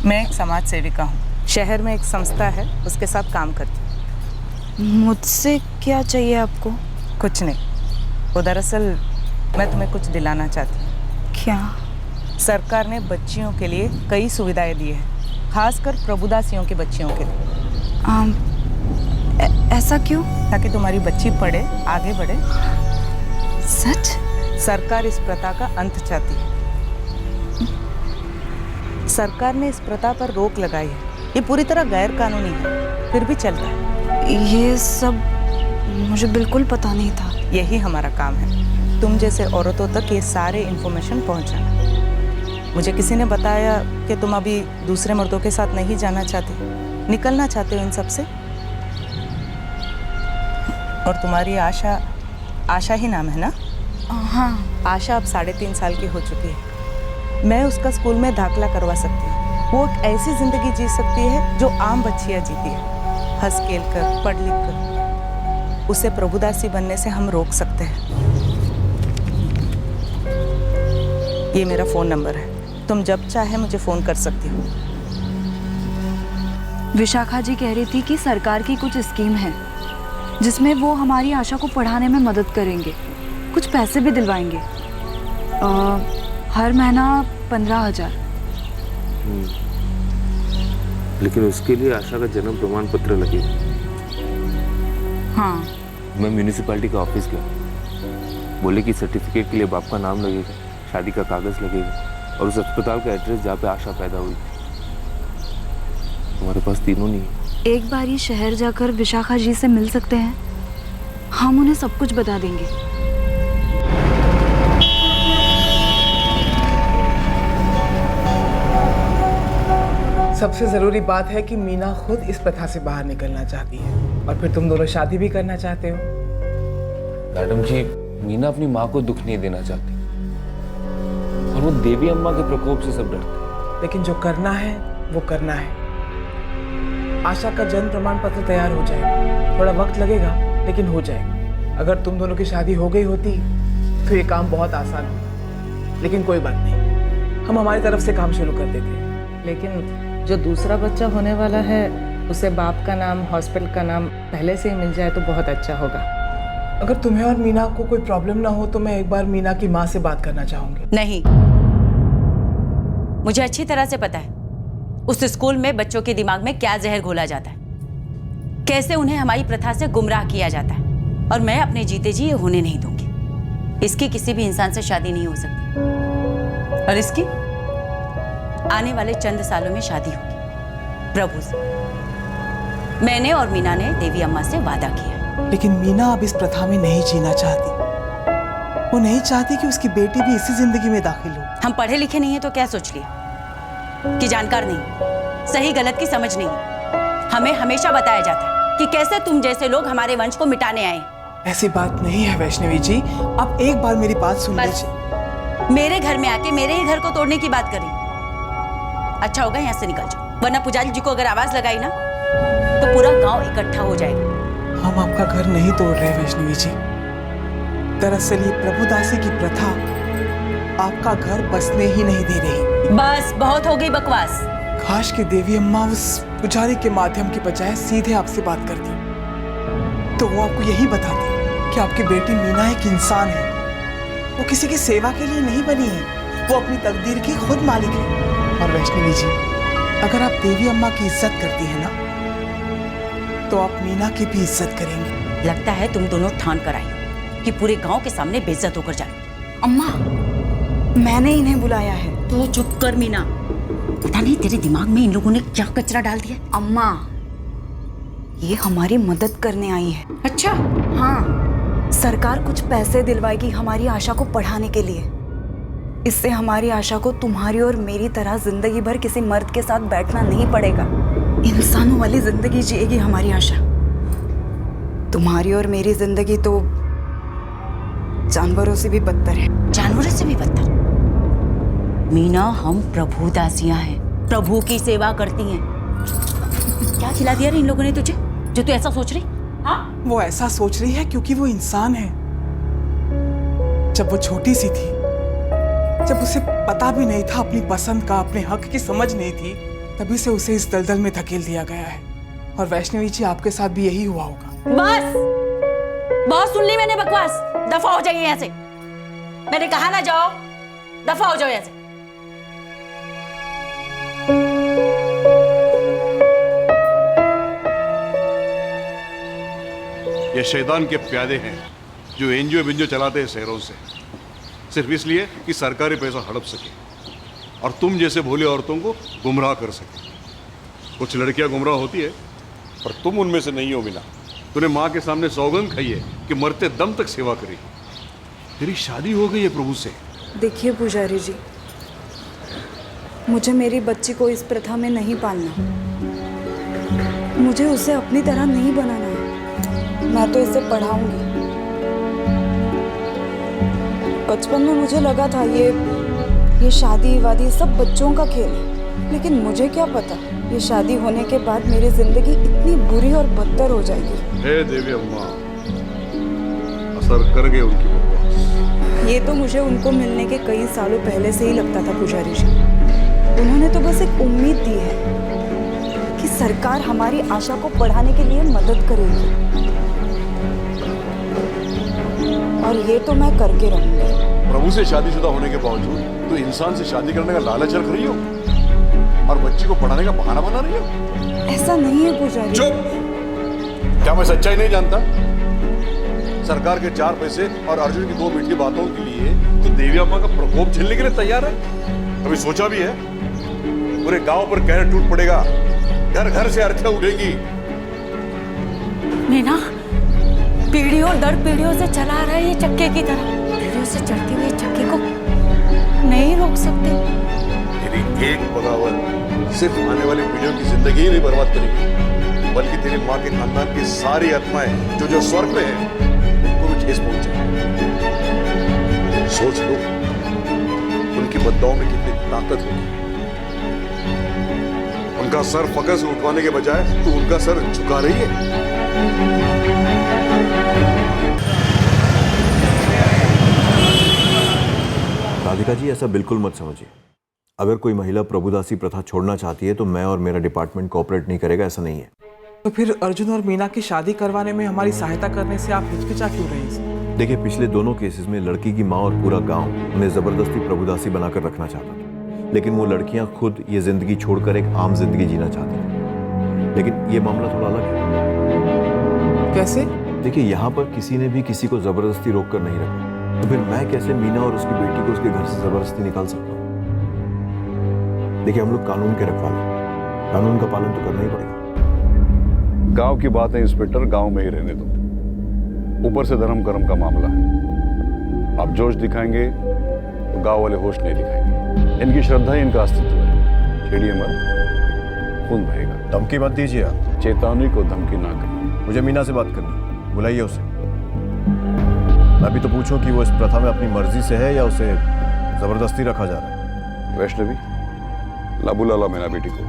मैं एक समाज सेविका हूँ, शहर में एक संस्था है, उसके साथ काम करती हूँ। मुझसे क्या चाहिए आपको? कुछ नहीं, वो दरअसल मैं तुम्हें कुछ दिलाना चाहती हूँ। क्या? सरकार ने बच्चियों के लिए कई सुविधाएं दी है, खासकर प्रभुदासियों की बच्चियों के लिए। ऐसा क्यों? ताकि तुम्हारी बच्ची पढ़े, आगे बढ़े। सच? सरकार इस प्रथा का अंत चाहती है। सरकार ने इस प्रथा पर रोक लगाई है, ये पूरी तरह गैर कानूनी है, फिर भी चलता है। ये सब मुझे बिल्कुल पता नहीं था। यही हमारा काम है, तुम जैसे औरतों तक ये सारे इंफॉर्मेशन पहुंचाना। मुझे किसी ने बताया कि तुम अभी दूसरे मर्दों के साथ नहीं जाना चाहते, निकलना चाहते हो इन सब से। और तुम्हारी आशा, आशा ही नाम है ना? हाँ। आशा अब 3.5 साल की हो चुकी है। मैं उसका स्कूल में दाखिला करवा सकती हूँ। वो एक ऐसी जिंदगी जी सकती है जो आम बच्चियाँ जीती है, हंस खेल कर, पढ़ लिख कर। उसे प्रभुदासी बनने से हम रोक सकते हैं। ये मेरा फ़ोन नंबर है, तुम जब चाहे मुझे फ़ोन कर सकती हो। विशाखा जी कह रही थी कि सरकार की कुछ स्कीम है जिसमें वो हमारी आशा को पढ़ाने में मदद करेंगे, कुछ पैसे भी दिलवाएंगे। हर महीना 15,000। लेकिन उसके लिए आशा का जन्म प्रमाण पत्र लगेगा। हाँ। मैं म्यूनिसिपैलिटी का ऑफिस गया, बोले कि सर्टिफिकेट के लिए बाप का नाम लगेगा, शादी का कागज लगेगा और उस अस्पताल का एड्रेस जहाँ पे आशा पैदा हुई। तुम्हारे पास तीनों नहीं है। एक बार ये शहर जाकर विशाखा जी से मिल सकते हैं, हम उन्हें सब कुछ बता देंगे। सबसे जरूरी बात है कि मीना खुद इस प्रथा से बाहर निकलना चाहती है और फिर तुम दोनों शादी भी करना चाहते हो। मैडम जी, मीना अपनी माँ को दुख नहीं देना चाहती और वो देवी अम्मा के प्रकोप से सब डरते हैं। लेकिन जो करना है वो करना है। आशा का जन्म प्रमाण पत्र तैयार हो जाएगा, थोड़ा वक्त लगेगा लेकिन हो जाएगा। अगर तुम दोनों की शादी हो गई होती तो ये काम बहुत आसान होता, लेकिन कोई बात नहीं, हम हमारी तरफ से काम शुरू कर देते। लेकिन जो दूसरा बच्चा होने वाला है उसे बाप का नाम, हॉस्पिटल का नाम पहले से ही मिल जाए तो बहुत अच्छा होगा। अगर तुम्हें और मीना को कोई प्रॉब्लम ना हो तो मैं एक बार मीना की माँ से बात करना चाहूंगी। नहीं, मुझे अच्छी तरह से पता है उस स्कूल में बच्चों के दिमाग में क्या जहर घोला जाता है, कैसे उन्हें हमारी प्रथा से गुमराह किया जाता है, और मैं अपने जीते जी ये होने नहीं दूंगी। इसकी किसी भी इंसान से शादी नहीं हो सकती और इसकी आने वाले चंद सालों में शादी होगी प्रभु से। मैंने और मीना ने देवी अम्मा से वादा किया। लेकिन मीना अब इस प्रथा में नहीं जीना चाहती। वो नहीं चाहती कि उसकी बेटी भी इसी जिंदगी में दाखिल हो। हम पढ़े लिखे नहीं है तो क्या सोच लिया कि जानकार नहीं, सही गलत की समझ नहीं। हमें हमेशा बताया जाता है कि कैसे तुम जैसे लोग हमारे वंश को मिटाने आए। ऐसी बात नहीं है वैष्णवी जी, अब एक बार मेरी बात सुन लीजिए। मेरे घर में आके मेरे ही घर को तोड़ने की बात करी। अच्छा होगा यहाँ से निकल जाओ, वरना पुजारी जी को अगर आवाज लगाई ना तो पूरा गांव इकट्ठा हो जाएगा। हम आपका घर नहीं तोड़ रहे वैष्णवी जी। दरअसल ये प्रभुदासी की प्रथा आपका घर बसने ही नहीं दे रही। बस बहुत हो गई बकवास। काश कि देवी अम्मा उस पुजारी के माध्यम के बजाय सीधे आपसे बात करती तो वो आपको यही बताती कि आपकी बेटी मीना एक इंसान है, वो किसी की सेवा के लिए नहीं बनी है, वो अपनी तकदीर की खुद मालिक है। और वैष्णवी जी, अगर आप देवी अम्मा की इज्जत करती है ना तो आप मीना की भी इज्जत करेंगे। लगता है तुम दोनों ठान कर आई हो कि पूरे गांव के सामने बेइज्जत होकर जाओ। अम्मा, मैंने इन्हें बुलाया है। तो चुप कर मीना, पता नहीं तेरे दिमाग में इन लोगों ने क्या कचरा डाल दिया। अम्मा, ये हमारी मदद करने आई है। अच्छा? हाँ, सरकार कुछ पैसे दिलवाएगी हमारी आशा को पढ़ाने के लिए। इससे हमारी आशा को तुम्हारी और मेरी तरह जिंदगी भर किसी मर्द के साथ बैठना नहीं पड़ेगा। इंसानों वाली जिंदगी जिएगी हमारी आशा। तुम्हारी और मेरी जिंदगी तो जानवरों से भी बदतर है। जानवरों से भी बदतर? मीना, हम प्रभु दासियां हैं, प्रभु की सेवा करती हैं। क्या खिला दिया इन लोगों ने तुझे जो तू ऐसा सोच रही? हाँ, वो ऐसा सोच रही है क्योंकि वो इंसान है। जब वो छोटी सी थी, जब उसे पता भी नहीं था अपनी पसंद का, अपने हक की समझ नहीं थी, तभी से उसे इस दलदल में धकेल दिया गया है। और वैष्णवी जी, आपके साथ भी यही हुआ होगा। बस बहुत सुन ली मैंने बकवास, दफा हो जाइए यहाँ से। मैंने कहा ना जाओ, दफा हो जाओ यहाँ से। ये शैतान के प्यादे हैं जो एनजीओ बिंजो चलाते हैं शहरों से, सिर्फ इसलिए कि सरकारी पैसा हड़प सके और तुम जैसे भोले औरतों को गुमराह कर सके। कुछ लड़कियां गुमराह होती है पर तुम उनमें से नहीं हो मीना। तूने माँ के सामने सौगंध खाई है कि मरते दम तक सेवा करी। तेरी शादी हो गई है प्रभु से। देखिए पुजारी जी, मुझे मेरी बच्ची को इस प्रथा में नहीं पालना। मुझे उसे अपनी तरह नहीं बनाना है। मैं तो इसे पढ़ाऊंगी। बचपन में मुझे लगा था ये शादी वादी सब बच्चों का खेल है, लेकिन मुझे क्या पता ये शादी होने के बाद मेरी जिंदगी इतनी बुरी और बदतर हो जाएगी। हे देवी अम्मा, असर कर गए उनकी बकवास। ये तो मुझे उनको मिलने के कई सालों पहले से ही लगता था पुजारी जी। उन्होंने तो बस एक उम्मीद दी है कि सरकार हमारी आशा को बढ़ाने के लिए मदद करेगी, और ये तो मैं करके रहूंगी। प्रभु से शादीशुदा होने के बावजूद तो इंसान से शादी करने का लालच रख रही हो और बच्ची को पढ़ाने का बहाना बना रही हो। ऐसा नहीं है पुजारी। चुप! क्या मैं सच्चाई नहीं जानता? सरकार के 4 पैसे और अर्जुन की 2 मीठी बातों के लिए तो देवी अम्मा का प्रकोप झेलने के लिए तैयार है। कभी सोचा भी है पूरे गांव पर कहर टूट पड़ेगा, घर घर से अर्थियां उठेंगी। मीना, पीढ़ियों दर पीढ़ियों से चला आ रहा है ये चक्के की तरह। पीढ़ियों से चढ़ते हुए चक्के को नहीं रोक सकते। तेरी एक बगावत सिर्फ आने वाली पीढ़ियों की जिंदगी ही नहीं बर्बाद करेगी, बल्कि तेरी माँ के खानदान की सारी आत्माएं जो स्वर्ग में है उनको भी ठेस पहुंचे। सोच लो उनकी बद्दुआओं में कितनी ताकत होगी। उनका सर फकर से उठवाने के बजाय तू उनका सर झुका रही है। राधिका जी, ऐसा बिल्कुल मत समझिए। अगर कोई महिला प्रभुदासी प्रथा छोड़ना चाहती है तो मैं और मेरा डिपार्टमेंट कोऑपरेट नहीं करेगा, ऐसा नहीं है। तो फिर अर्जुन और मीना की शादी करवाने में हमारी सहायता करने से आप हिचकिचा क्यों रहे हैं? देखिए, पिछले दोनों केसेस में लड़की की माँ और पूरा गांव उन्हें जबरदस्ती प्रभुदासी बनाकर रखना चाहता था, लेकिन वो लड़कियां खुद ये जिंदगी छोड़कर एक आम जिंदगी जीना चाहती थी। लेकिन ये मामला थोड़ा अलग है। कैसे? देखिए, यहाँ पर किसी ने भी किसी को जबरदस्ती रोक कर नहीं रखा, तो फिर मैं कैसे मीना और उसकी बेटी को उसके घर से जबरदस्ती निकाल सकता हूँ? देखिए, हम लोग कानून के रखवाले हैं, कानून का पालन तो करना ही पड़ेगा। गांव की बात है इंस्पेक्टर, गांव में ही रहने दो। ऊपर से धर्म कर्म का मामला है। आप जोश दिखाएंगे तो गांव वाले होश नहीं दिखाएंगे। इनकी श्रद्धा ही इनका अस्तित्व है। छेड़िए मत, खून बहेगा। धमकी मत दीजिए आप। चेतावनी को धमकी ना करिए। मुझे मीना से बात करनी, बुलाइए उसे। मैं भी तो पूछूं कि वो इस प्रथा में अपनी मर्जी से है या उसे जबरदस्ती रखा जा रहा है। वैष्णवी, ला बुला ला मेरा बेटी को।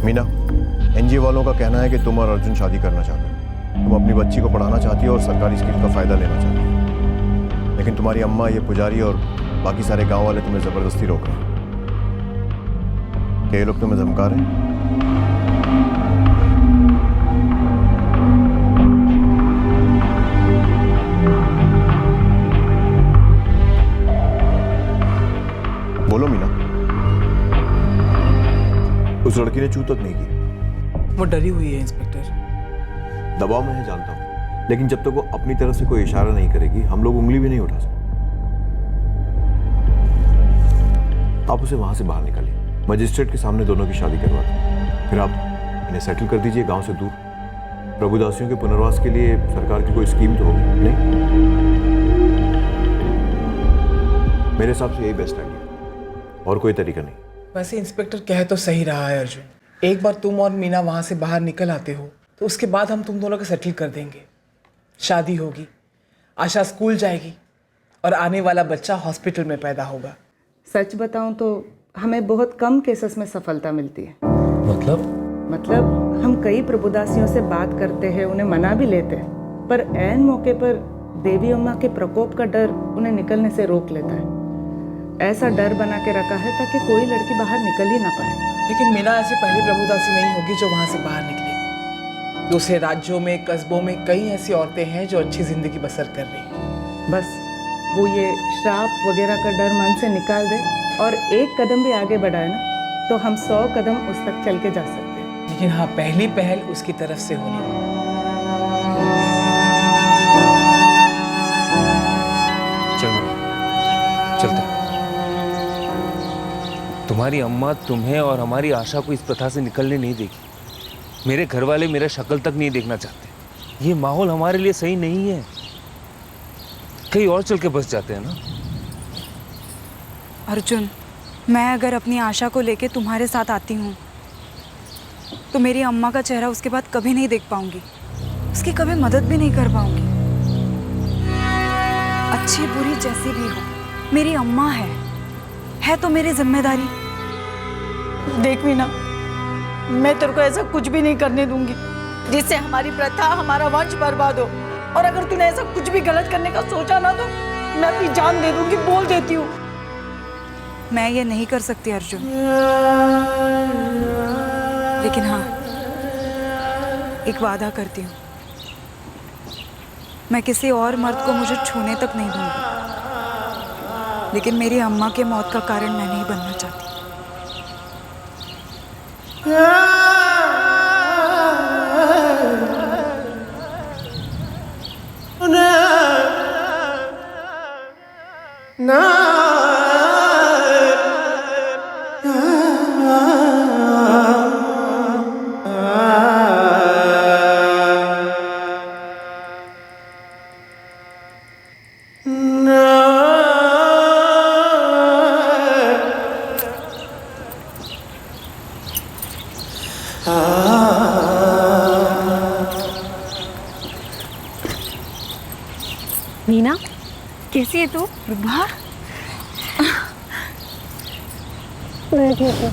मीना, एनजीओ वालों का कहना है कि तुम और अर्जुन शादी करना चाहते हो। तुम अपनी बच्ची को पढ़ाना चाहती हो और सरकारी स्कीम का फायदा लेना चाहती हो, लेकिन तुम्हारी अम्मा, ये पुजारी और बाकी सारे गांव वाले तुम्हें जबरदस्ती रोक रहे हैं। क्या ये लोग तुम्हें धमका रहे हैं? बोलो मीना। उस लड़की ने चू तक नहीं की। वो डरी हुई है इंस्पेक्टर। दबाव में है, जानता हूं, लेकिन जब तक वो अपनी तरफ से कोई इशारा नहीं करेगी हम लोग उंगली भी नहीं उठा सकते। आप उसे वहां से बाहर निकालिए, मजिस्ट्रेट के सामने दोनों की शादी करवा दें। फिर आप इन्हें सेटल कर दीजिए गांव से दूर। प्रभुदासियों के पुनर्वास के लिए सरकार की कोई स्कीम तो होगी नहीं? मेरे हिसाब से यही बेस्ट आइडिया, और कोई तरीका नहीं। वैसे इंस्पेक्टर कह तो सही रहा है अर्जुन। एक बार तुम और मीना वहां से बाहर निकल आते हो तो उसके बाद हम तुम दोनों को सेटल कर देंगे। शादी होगी, आशा स्कूल जाएगी और आने वाला बच्चा हॉस्पिटल में पैदा होगा। सच बताऊं तो हमें बहुत कम केसेस में सफलता मिलती है। मतलब हम कई प्रभुदासियों से बात करते हैं, उन्हें मना भी लेते हैं, पर ऐन मौके पर देवी अम्मा के प्रकोप का डर उन्हें निकलने से रोक लेता है। ऐसा डर बना के रखा है ताकि कोई लड़की बाहर निकल ही ना पाए। लेकिन मीना ऐसी पहली प्रभुदासी नहीं होगी जो वहां से बाहर निकलेगी। दूसरे राज्यों में, कस्बों में कई ऐसी औरतें हैं जो अच्छी जिंदगी बसर कर रही हैं। बस वो ये श्राप वगैरह का डर मन से निकाल दे और एक कदम भी आगे बढ़ाए ना, तो हम 100 कदम उस तक चल के जा सकते हैं। लेकिन हाँ, पहली पहल उसकी तरफ से होनी है। चलते। तुम्हारी अम्मा तुम्हें और हमारी आशा को इस प्रथा से निकलने नहीं देगी। मेरे घर वाले मेरा शक्ल तक नहीं देखना चाहते। ये माहौल हमारे लिए सही नहीं है। कहीं और चल के बस जाते हैं ना। अर्जुन, मैं अगर अपनी आशा को लेके तुम्हारे साथ आती हूँ तो मेरी अम्मा का चेहरा उसके बाद कभी नहीं देख पाऊंगी, उसकी कभी मदद भी नहीं कर पाऊंगी। अच्छी बुरी जैसी भी हो, मेरी अम्मा है तो मेरी जिम्मेदारी। देख मीना, मैं तेरे को ऐसा कुछ भी नहीं करने दूंगी जिससे हमारी प्रथा, हमारा वंश बर्बाद हो। और अगर तूने ऐसा कुछ भी गलत करने का सोचा ना तो मैं अपनी जान दे दूंगी, बोल देती हूँ। मैं ये नहीं कर सकती अर्जुन, लेकिन हाँ, एक वादा करती हूँ, मैं किसी और मर्द को मुझे छूने तक नहीं दूंगी, लेकिन मेरी अम्मा के मौत का कारण मैं नहीं बनना चाहती। मीना, कैसी है तू? प्रभा, मैं ठीक हूँ।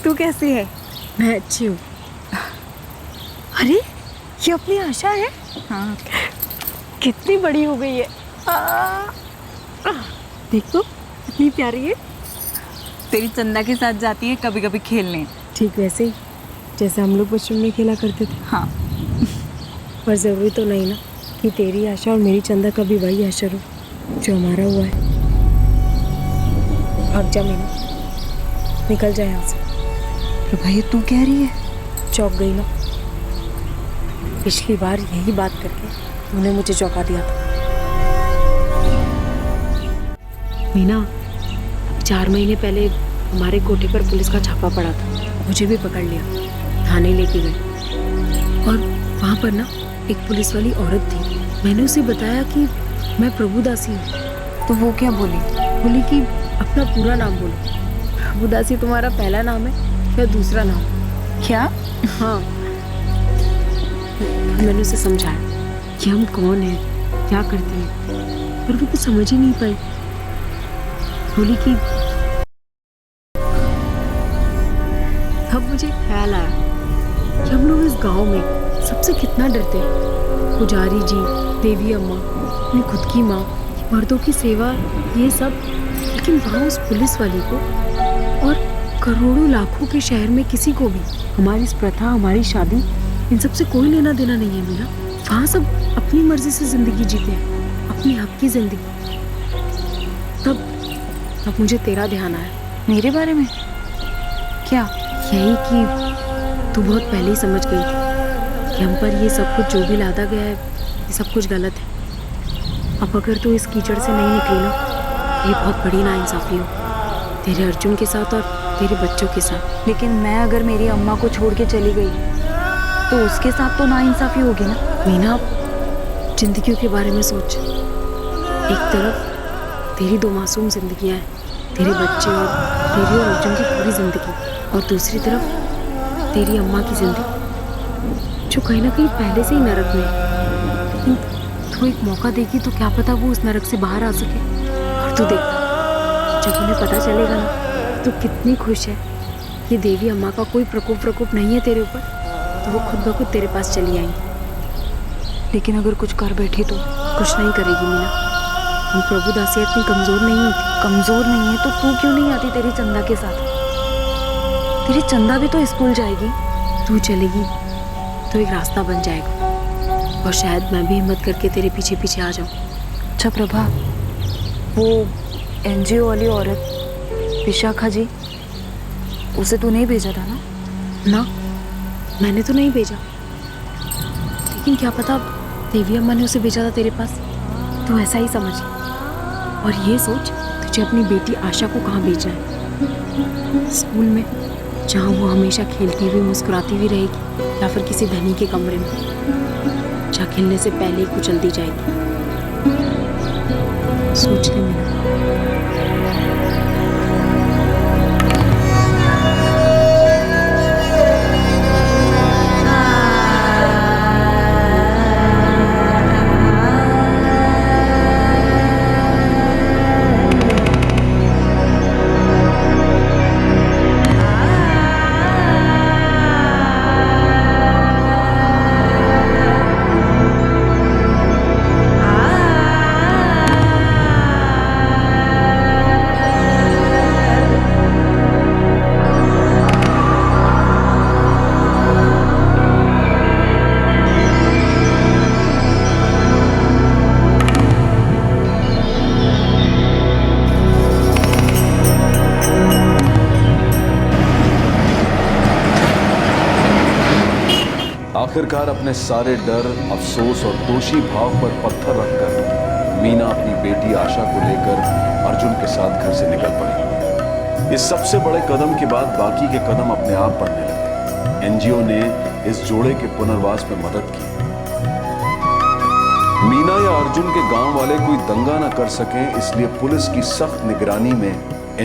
तू कैसी है? मैं अच्छी हूँ। अरे, ये अपनी आशा है? हाँ। कितनी बड़ी हो गई है। देख तो, कितनी प्यारी है। तेरी चंदा के साथ जाती है कभी कभी खेलने। ठीक वैसे ही जैसे हम लोग बचपन में खेला करते थे। हाँ। पर ज़रूरी तो नहीं ना कि तेरी आशा और मेरी चंदा का भी वही असर हो जो हमारा हुआ है। भाग जा मीना, निकल जाए यहाँ से। प्रभा, ये तू कह रही है? चौंक गई ना। पिछली बार यही बात करके तूने मुझे चौंका दिया था। मीना, 4 महीने पहले हमारे कोठे पर पुलिस का छापा पड़ा था। मुझे भी पकड़ लिया, थाने लेके गए। और वहाँ पर ना एक पुलिस वाली औरत थी। मैंने उसे बताया कि मैं प्रभुदासी हूँ। तो वो क्या बोली? बोली कि अपना पूरा नाम बोलो। प्रभुदासी तुम्हारा पहला नाम है या दूसरा नाम? क्या? हाँ। मैंने उसे समझाया कि हम कौन हैं, क्या करते हैं, पर वो कुछ समझ ही नहीं पाई। बोली कि तब मुझे ख्याल आया कि हम लोग इस गांव में सबसे कितना डरते हैं। पुजारी जी, देवी अम्मा, अपनी खुद की माँ, मर्दों की सेवा, ये सब। लेकिन वहाँ उस पुलिस वाली को और करोड़ों लाखों के शहर में किसी को भी हमारी इस प्रथा, हमारी शादी, इन सब से कोई लेना देना नहीं है मीना। वहाँ सब अपनी मर्जी से जिंदगी जीते हैं, अपनी हक की जिंदगी। तब मुझे तेरा ध्यान आया। मेरे बारे में? क्या? यही कि तू बहुत पहले ही समझ गई थी कि हम पर ये सब कुछ जो भी लादा गया है, ये सब कुछ गलत है। अब अगर तू इस कीचड़ से नहीं निकली ना, ये बहुत बड़ी नाइंसाफी हो तेरे अर्जुन के साथ और तेरे बच्चों के साथ। लेकिन मैं अगर मेरी अम्मा को छोड़ के चली गई तो उसके साथ तो नाइंसाफी होगी ना। मीना, जिंदगियों के बारे में सोच। एक तरफ तेरी 2 मासूम जिंदगियां हैं, तेरे बच्चे और तेरी और अर्जुन की पूरी जिंदगी, और दूसरी तरफ तेरी अम्मा की जिंदगी जो कहीं ना कहीं पहले से ही नरक में है। लेकिन तू एक मौका देगी तो क्या पता वो उस नरक से बाहर आ सके। और तू देखना, जब उन्हें पता चलेगा ना तो कितनी खुश है कि देवी अम्मा का कोई प्रकोप नहीं है तेरे ऊपर, तो वो खुद ब खुद तेरे पास चली आएंगी। लेकिन अगर कुछ कर बैठी तो? कुछ नहीं करेगी मीना, हम प्रभुदासी इतनी कमजोर नहीं होती। कमजोर नहीं है तो तू क्यों नहीं आती तेरी चंदा के साथ? तेरी चंदा भी तो स्कूल जाएगी। तू चलेगी तो एक रास्ता बन जाएगा, और शायद मैं भी हिम्मत करके तेरे पीछे पीछे आ जाऊँ। अच्छा प्रभा, वो NGO वाली औरत विशाखा जी, उसे तू नहीं भेजा था ना? ना, मैंने तो नहीं भेजा। लेकिन क्या पता देवी अम्मा ने उसे भेजा था तेरे पास। तू ऐसा ही समझ। और ये सोच तुझे अपनी बेटी आशा को कहाँ भेजना है। स्कूल में, जहाँ वो हमेशा खेलती हुई मुस्कुराती हुई रहेगी, या फिर किसी धनी के कमरे में जहाँ खेलने से पहले ही कुचल दी जाएगी। सोचने में आखिरकार अपने सारे डर, अफसोस और दोषी भाव पर पत्थर रखकर मीना अपनी बेटी आशा को लेकर अर्जुन के साथ घर से निकल पड़ी। इस सबसे बड़े कदम के बाद बाकी के कदम अपने आप बढ़ने लगे। NGO ने इस जोड़े के पुनर्वास में मदद की। मीना या अर्जुन के गांव वाले कोई दंगा न कर सकें, इसलिए पुलिस की सख्त निगरानी में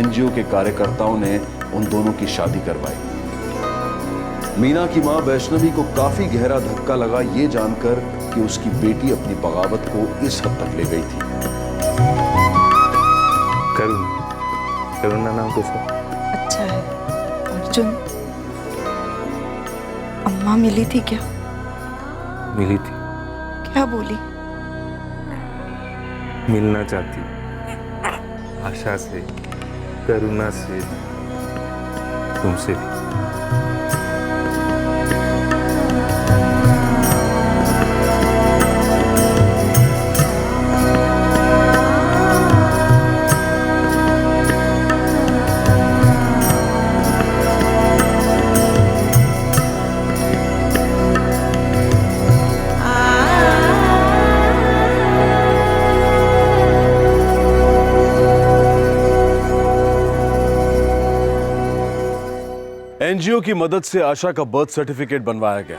NGO के कार्यकर्ताओं ने उन दोनों की शादी करवाई। मीना की मां वैष्णवी को काफी गहरा धक्का लगा ये जानकर कि उसकी बेटी अपनी बगावत को इस हद तक ले गई थी। करुणा नाम कैसा? अच्छा है। अर्जुन, अम्मा मिली थी क्या? मिली थी। क्या बोली? मिलना चाहती, आशा से, करुणा से, तुमसे भी। एनजीओ की मदद से आशा का बर्थ सर्टिफिकेट बनवाया गया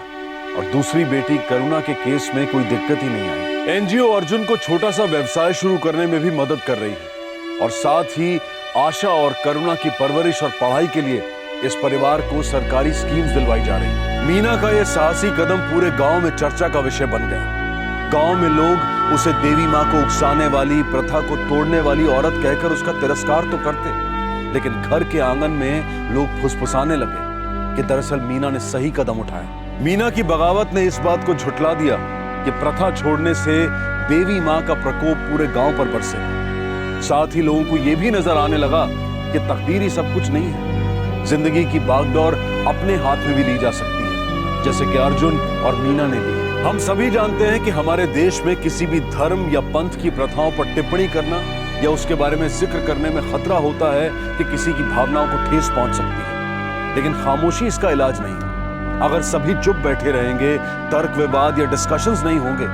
और दूसरी बेटी करुणा के केस में कोई दिक्कत ही नहीं आई। एनजीओ अर्जुन को छोटा सा व्यवसाय शुरू करने में भी मदद कर रही है और साथ ही आशा और करुणा की परवरिश और पढ़ाई के लिए इस परिवार को सरकारी स्कीम्स दिलवाई जा रही है। मीना का यह साहसी कदम पूरे गांव में चर्चा का विषय बन गया। गांव में लोग उसे देवी मां को उकसाने वाली, प्रथा को तोड़ने वाली औरत कहकर उसका तिरस्कार तो करते, लेकिन घर के आंगन में लोग फुसफुसाने लगे कि दरअसल मीना ने सही कदम उठाया। मीना की बगावत ने इस बात को झुठला दिया कि प्रथा छोड़ने से देवी मां का प्रकोप पूरे गांव पर बरसेगा। साथ ही लोगों को यह भी नजर आने लगा कि तकदीर ही सब कुछ नहीं है, जिंदगी की बागडोर अपने हाथ में भी ली जा सकती है, जैसे कि अर्जुन और मीना ने ली। हम सभी जानते हैं कि हमारे देश में किसी भी धर्म या पंथ की प्रथाओं पर टिप्पणी करना या उसके बारे में जिक्र करने में खतरा होता है कि किसी की भावनाओं को ठेस पहुंच सकती है, लेकिन खामोशी इसका इलाज नहीं। अगर सभी चुप बैठे रहेंगे, तर्क विवाद या डिस्कशंस नहीं होंगे,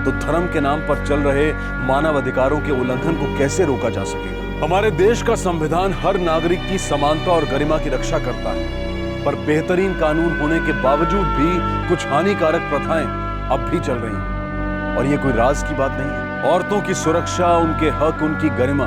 तो धर्म के नाम पर चल रहे मानव अधिकारों के उल्लंघन को कैसे रोका जा सकेगा? हमारे देश का संविधान हर नागरिक की समानता और गरिमा की रक्षा करता है, पर बेहतरीन कानून होने के बावजूद भी कुछ हानिकारक प्रथाएं अब भी चल रही हैं, और ये कोई राज की बात नहीं है। औरतों की सुरक्षा, उनके हक, उनकी गरिमा,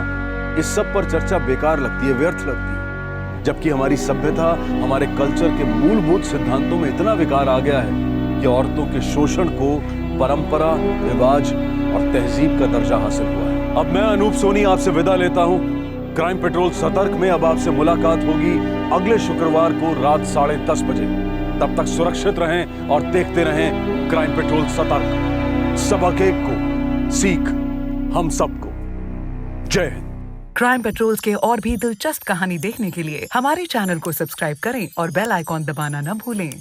इस सब पर चर्चा बेकार लगती है, व्यर्थ लगती है, जबकि हमारी सभ्यता, हमारे कल्चर के मूलभूत सिद्धांतों में इतना विकार आ गया है कि औरतों के शोषण को परंपरा, रिवाज और तहजीब का दर्जा हासिल हुआ है। अब मैं अनूप सोनी आपसे विदा लेता हूं। क्राइम पेट्रोल सतर्क में अब आपसे मुलाकात होगी अगले शुक्रवार को रात 10:30 बजे। तब तक सुरक्षित रहें और देखते रहें क्राइम पेट्रोल सतर्क। सबक एक को सीख हम सबको। जय हिंद। क्राइम पेट्रोल्स के और भी दिलचस्प कहानी देखने के लिए हमारे चैनल को सब्सक्राइब करें और बेल आइकॉन दबाना न भूलें।